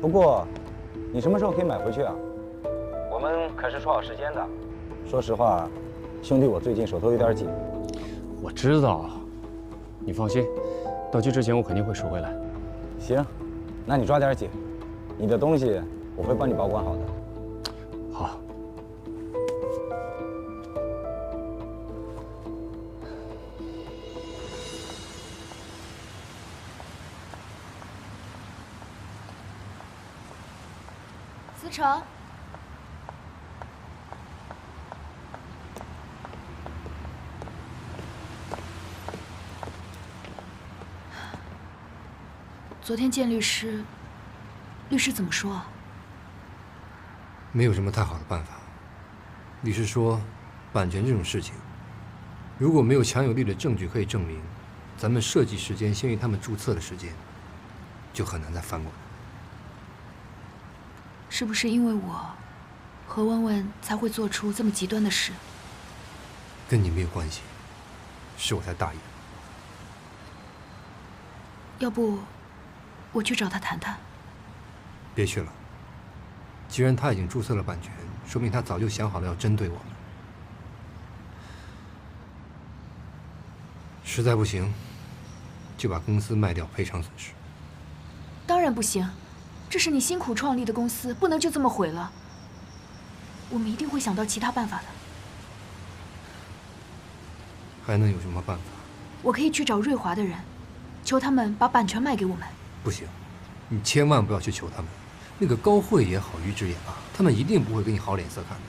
Speaker 19: 不过，你什么时候可以买回去啊？我们可是说好时间的。说实话，兄弟，我最近手头有点紧。
Speaker 9: 我知道，你放心，到期之前我肯定会收回来。
Speaker 19: 行，那你抓点紧，你的东西我会帮你保管好的。
Speaker 9: 好。
Speaker 3: 思成，昨天见律师，律师怎么说啊？
Speaker 7: 没有什么太好的办法。律师说，版权这种事情，如果没有强有力的证据可以证明，咱们设计时间先于他们注册的时间，就很难再翻过来。
Speaker 3: 是不是因为我和万万才会做出这么极端的事？
Speaker 7: 跟你没有关系，是我太大意了。
Speaker 3: 要不，我去找他谈谈。
Speaker 7: 别去了，既然他已经注册了版权，说明他早就想好了要针对我们。实在不行，就把公司卖掉赔偿损失。
Speaker 3: 当然不行，这是你辛苦创立的公司，不能就这么毁了。我们一定会想到其他办法的。
Speaker 7: 还能有什么办法？
Speaker 3: 我可以去找瑞华的人，求他们把版权卖给我们。
Speaker 7: 不行，你千万不要去求他们。那个高慧也好，于之也罢，他们一定不会给你好脸色看的。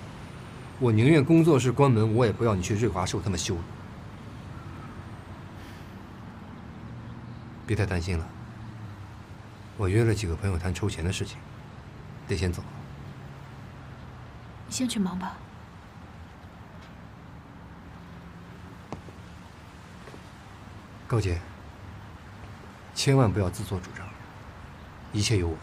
Speaker 7: 我宁愿工作室关门，我也不要你去瑞华受他们羞辱。别太担心了，我约了几个朋友谈筹钱的事情，得先走了。
Speaker 3: 你先去忙吧。
Speaker 7: 高姐，千万不要自作主张，一切有我呢。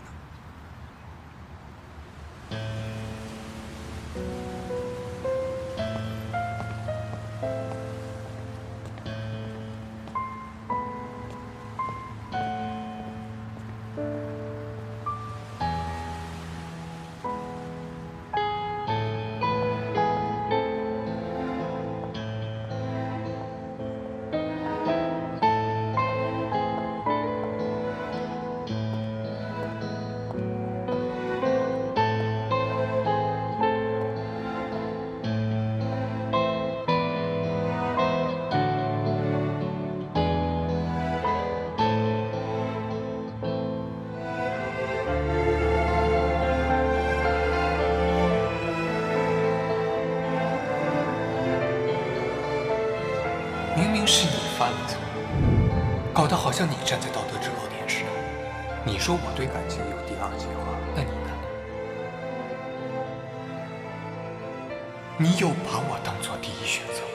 Speaker 2: 明明是你犯了错，搞得好像你站在道德制高点似的。你说我对感情有第二计划，那你呢？你有把我当做第一选择吗？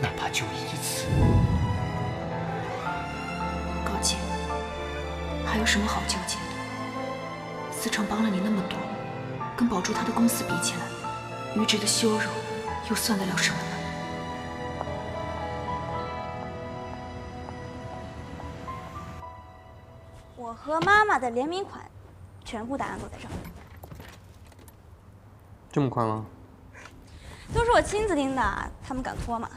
Speaker 2: 哪怕就一次。
Speaker 3: 高姐，还有什么好纠结的？思成帮了你那么多，跟保住他的公司比起来，于之的羞辱又算得了什么呢？
Speaker 5: 我和妈妈的联名款，全部答案都在这儿。
Speaker 2: 这么快吗？
Speaker 5: 都是我亲自盯的，他们敢拖吗？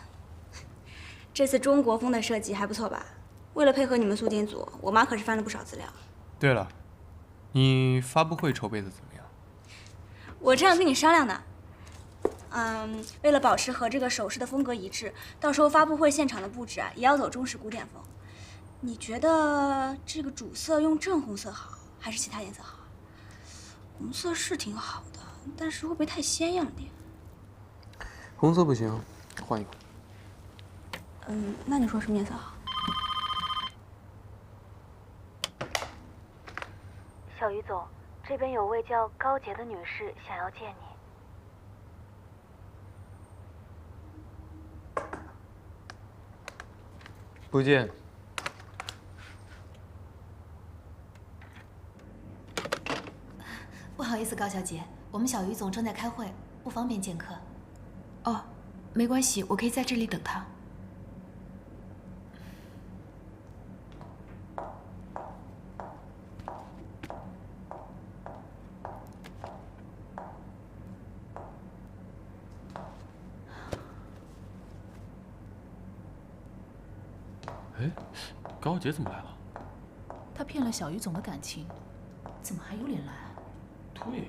Speaker 5: 这次中国风的设计还不错吧？为了配合你们苏锦组，我妈可是翻了不少资料。
Speaker 2: 对了，你发布会筹备的怎么样？
Speaker 5: 我正要跟你商量呢。为了保持和这个首饰的风格一致，到时候发布会现场的布置啊，也要走中式古典风。你觉得这个主色用正红色好，还是其他颜色好？红色是挺好的，但是会不会太鲜艳了点？
Speaker 2: 红色不行，换一个。
Speaker 5: 那你说什么颜色好？
Speaker 20: 小于总，这边有位叫高洁的女士想要见你。
Speaker 2: 不见。
Speaker 3: 不好意思，高小姐，我们小于总正在开会，不方便见客。哦，没关系，我可以在这里等他。
Speaker 15: 哎，高洁怎么来了？
Speaker 21: 他骗了小于总的感情，怎么还有脸来啊？
Speaker 15: 对。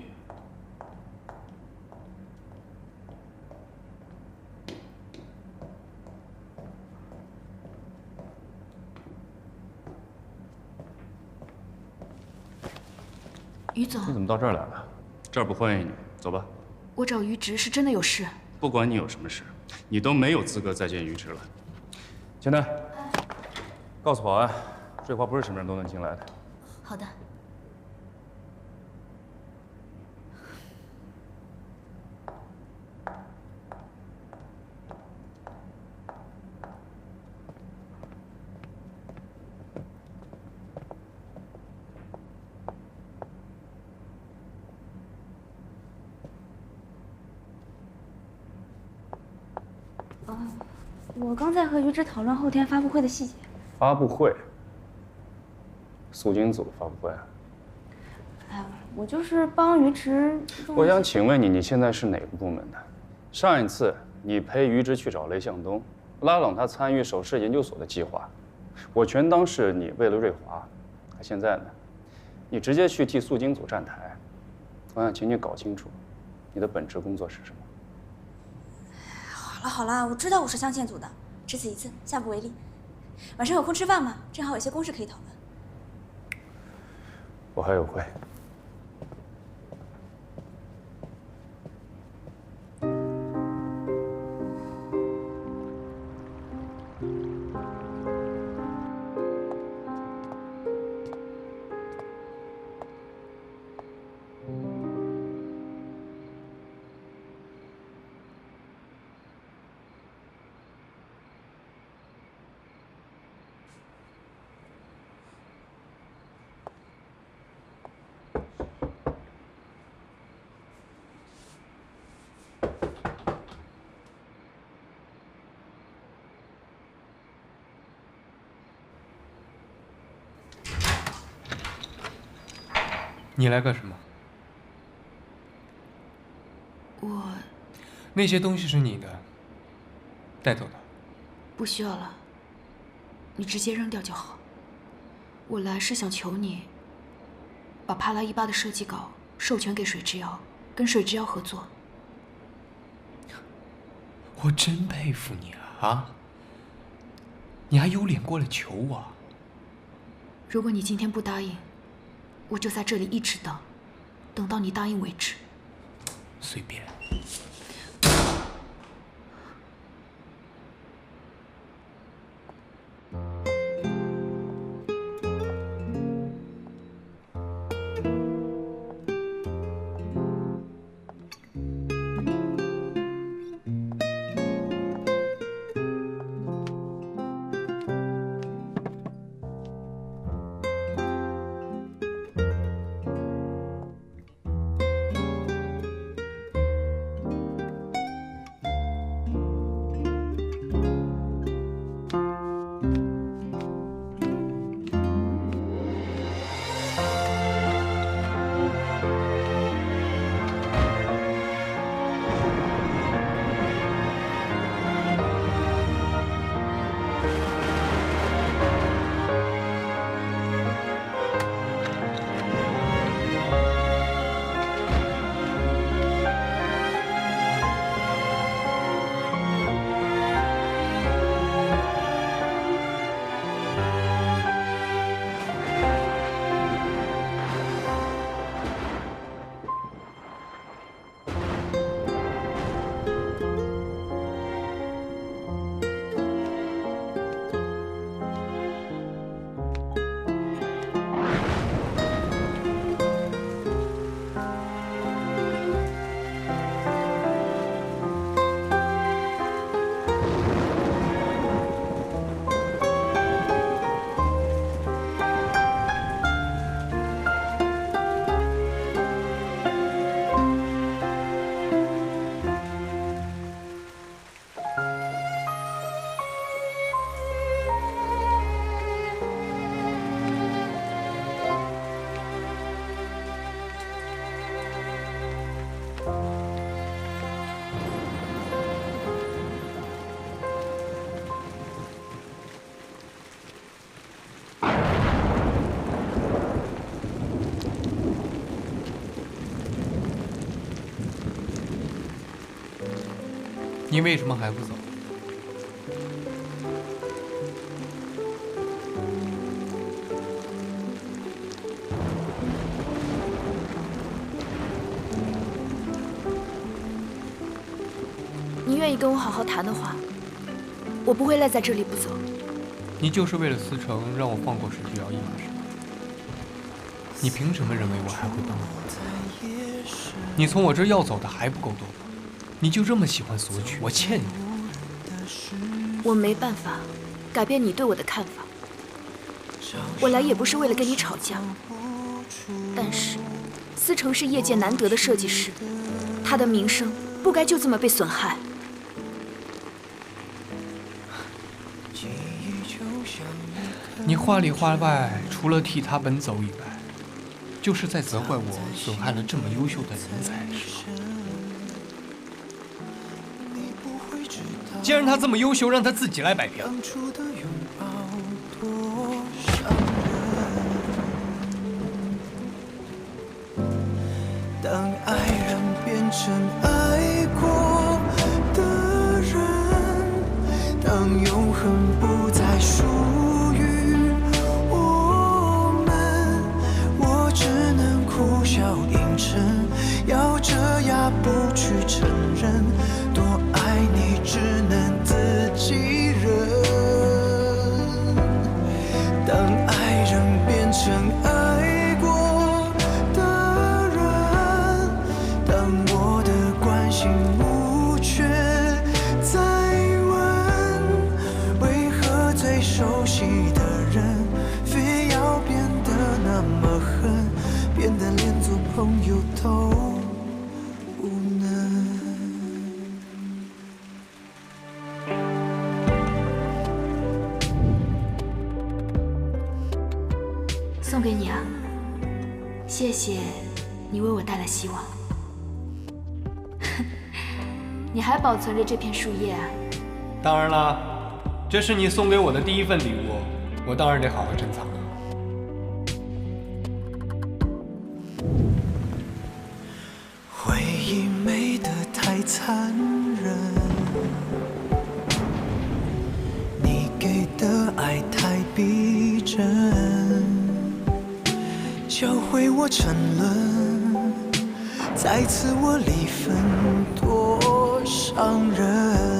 Speaker 3: 于总，
Speaker 9: 你怎么到这儿来了？这儿不欢迎你，走吧。
Speaker 3: 我找于直是真的有事。
Speaker 9: 不管你有什么事，你都没有资格再见于直了。钱丹，告诉保安，瑞华不是什么人都能进来的。
Speaker 3: 好的。
Speaker 5: 我刚在和于直讨论后天发布会的细节。
Speaker 9: 发布会？肃清组发布会？
Speaker 5: 哎，我就是帮于直。
Speaker 9: 我想请问你，你现在是哪个部门的？上一次你陪于直去找雷向东，拉拢他参与首饰研究所的计划，我全当是你为了瑞华。可现在呢，你直接去替肃清组站台。我想请你搞清楚，你的本职工作是什么。
Speaker 5: 好了好了，我知道我是相线组的，只此一次，下不为例。晚上有空吃饭吗？正好有些公事可以讨论。
Speaker 9: 我还有会。
Speaker 2: 你来干什么？
Speaker 3: 我
Speaker 2: 那些东西是你的，带走的。
Speaker 3: 不需要了，你直接扔掉就好。我来是想求你，把帕拉伊巴的设计稿授权给水之遥，跟水之遥合作。
Speaker 2: 我真佩服你啊！你还有脸过来求我？
Speaker 3: 如果你今天不答应，我就在这里一直等，等到你答应为止。
Speaker 2: 随便。你为什么还不走？
Speaker 3: 你愿意跟我好好谈的话，我不会赖在这里不走。
Speaker 2: 你就是为了思成让我放过水之遥一马是吗？你凭什么认为我还会帮你？你从我这儿要走的还不够多吗？你就这么喜欢索取？我欠你的。
Speaker 3: 我没办法改变你对我的看法。我来也不是为了跟你吵架，但是思成是业界难得的设计师，他的名声不该就这么被损害。
Speaker 2: 你话里话外，除了替他奔走以外，就是在责怪我损害了这么优秀的人才，是吗？既然他这么优秀，让他自己来摆平。
Speaker 10: 当爱人变成爱过的人，当永恒不再属于我们，我只能苦笑硬撑，咬着牙不去承认，多爱你只能自己忍。当爱人变成爱过的人，当我的关心无缺再问，为何最熟悉的人非要变得那么狠，变得连做朋友都不能。
Speaker 3: 送给你啊，谢谢你为我带来希望。你还保存着这片树叶啊？
Speaker 2: 当然啦，这是你送给我的第一份礼物，我当然得好好珍藏啊。
Speaker 10: 回忆美得太残忍，你给的爱太逼真，教会我沉沦，再次我离分多伤人。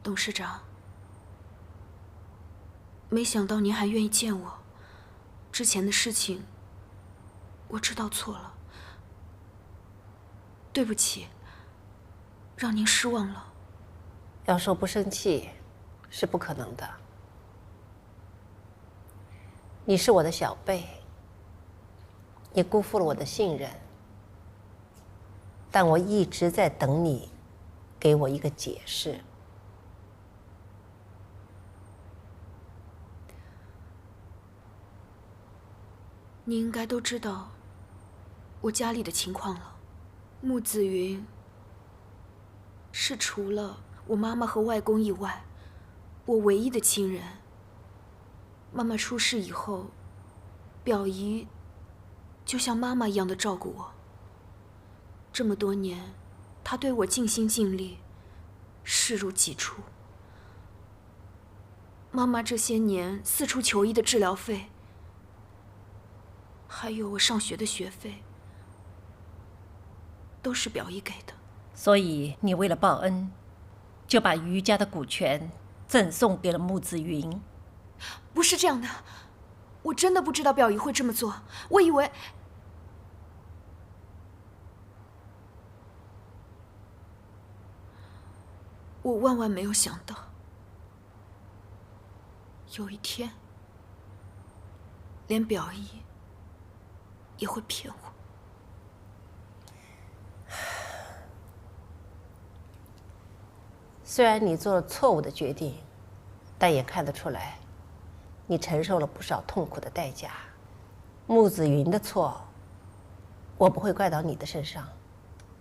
Speaker 3: 董事长，没想到您还愿意见我。之前的事情，我知道错了，对不起，让您失望了。
Speaker 8: 要说不生气，是不可能的。你是我的小辈，你辜负了我的信任，但我一直在等你给我一个解释。
Speaker 3: 你应该都知道我家里的情况了。穆子云是除了我妈妈和外公以外，我唯一的亲人。妈妈出事以后，表姨就像妈妈一样的照顾我。这么多年，她对我尽心尽力，视如己出。妈妈这些年四处求医的治疗费，还有我上学的学费，都是表姨给的。
Speaker 8: 所以你为了报恩，就把余家的股权赠送给了穆子云。
Speaker 3: 不是这样的，我真的不知道表姨会这么做。我以为，我万万没有想到，有一天，连表姨也会骗我。
Speaker 8: 虽然你做了错误的决定，但也看得出来，你承受了不少痛苦的代价。穆子云的错，我不会怪到你的身上。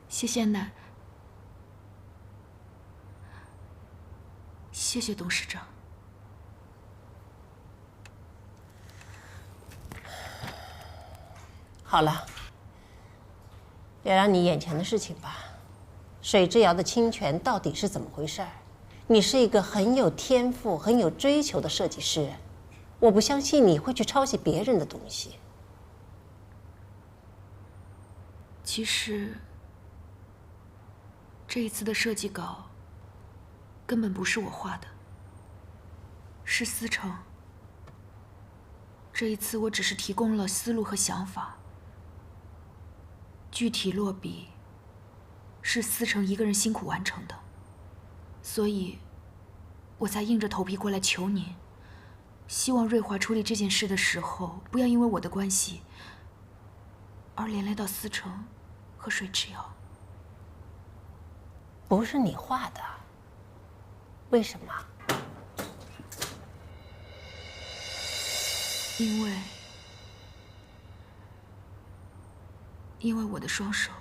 Speaker 3: 谢谢奶。谢谢董事长。
Speaker 8: 好了，聊聊你眼前的事情吧。水之遥的侵权到底是怎么回事儿？你是一个很有天赋、很有追求的设计师，我不相信你会去抄袭别人的东西。
Speaker 3: 其实，这一次的设计稿根本不是我画的，是思成。这一次我只是提供了思路和想法，具体落笔是思成一个人辛苦完成的，所以我才硬着头皮过来求您，希望瑞华处理这件事的时候，不要因为我的关系而连累到思成和水之遥。
Speaker 8: 不是你画的，为什么？
Speaker 3: 因为我的双手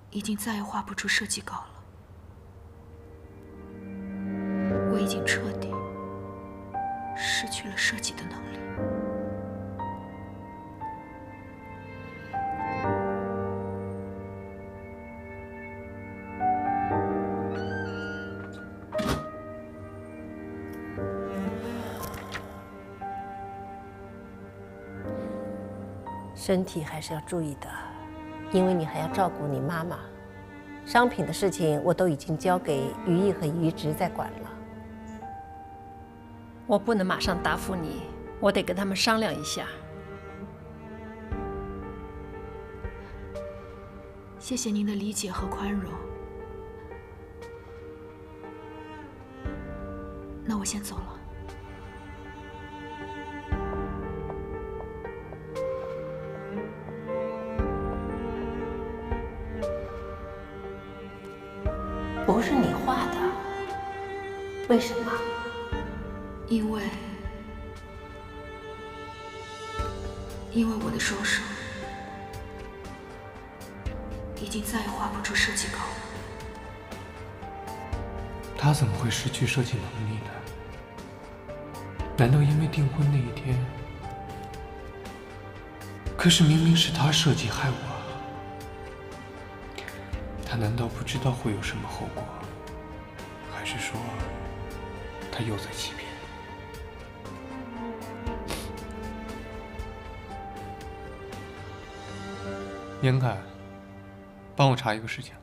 Speaker 3: 已经再也画不出设计稿了，我已经彻底失去了设计的能力。
Speaker 8: 身体还是要注意的，因为你还要照顾你妈妈。商品的事情我都已经交给于毅和于直在管了，我不能马上答复你，我得跟他们商量一下。
Speaker 3: 谢谢您的理解和宽容，那我先走了。
Speaker 8: 不是你画的，为什么？
Speaker 3: 因为我的双手已经再也画不出设计稿了。
Speaker 2: 他怎么会失去设计能力呢？难道因为订婚那一天？可是明明是他设计害我。他难道不知道会有什么后果？还是说，他又在欺骗？严凯，帮我查一个事情。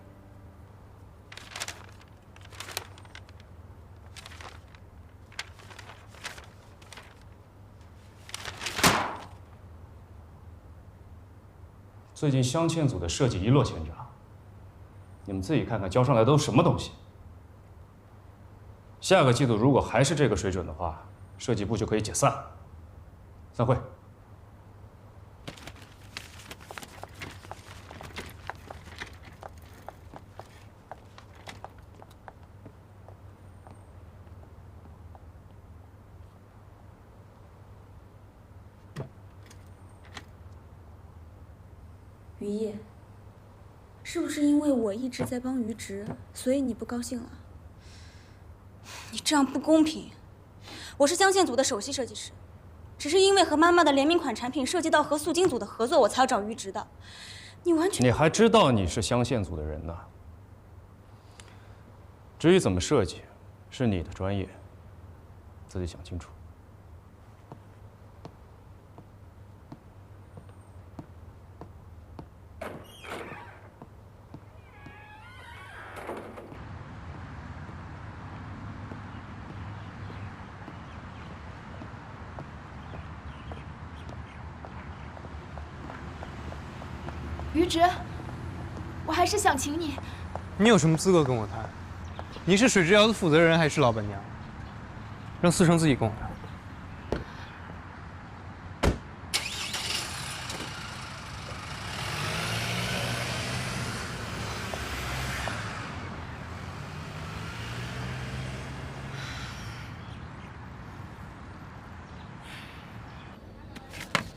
Speaker 9: 最近镶嵌组的设计一落千丈。你们自己看看交上来都是什么东西。下个季度如果还是这个水准的话，设计部就可以解散。散会。
Speaker 16: 于毅，是不是因为我一直在帮于直，所以你不高兴了？你这样不公平。我是镶嵌组的首席设计师，只是因为和妈妈的联名款产品涉及到和素晶组的合作，我才要找于直的。你完全……
Speaker 9: 你还知道你是镶嵌组的人呢？至于怎么设计，是你的专业，自己想清楚。
Speaker 3: 于直，我还是想请你。
Speaker 2: 你有什么资格跟我谈？你是水之遥的负责人还是老板娘？让思成自己跟我谈。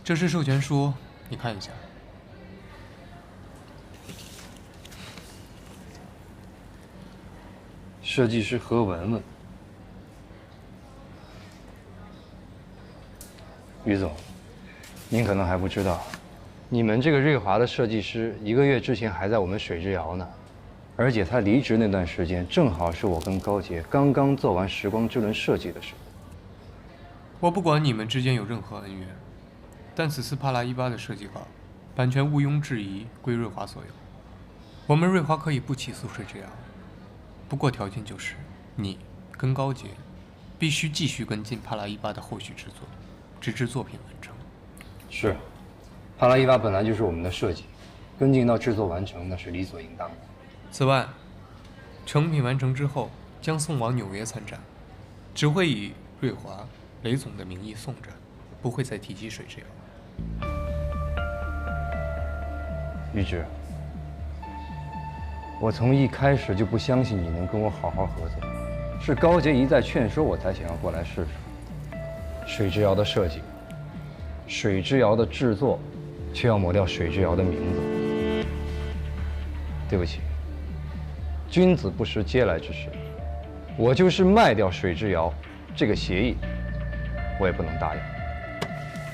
Speaker 2: 这是授权书，你看一下。
Speaker 7: 设计师何文文。于总，您可能还不知道，你们这个瑞华的设计师1个月之前还在我们水之窑呢，而且他离职那段时间，正好是我跟高洁刚刚做完时光之轮设计的时候。
Speaker 2: 我不管你们之间有任何恩怨，但此次帕拉伊巴的设计稿，版权毋庸置疑归瑞华所有。我们瑞华可以不起诉水之窑，不过条件就是你跟高洁必须继续跟进帕拉伊巴的后续制作，直至作品完成。
Speaker 7: 是，帕拉伊巴本来就是我们的设计，跟进到制作完成那是理所应当的。
Speaker 2: 此外，成品完成之后将送往纽约参展，只会以瑞华、雷总的名义送着，不会再提及水之窑。
Speaker 7: 玉芝，我从一开始就不相信你能跟我好好合作，是高洁一再劝说我才想要过来试试。水之窑的设计，水之窑的制作，却要抹掉水之窑的名字。对不起，君子不食嗟来之食，我就是卖掉水之窑这个协议，我也不能答应。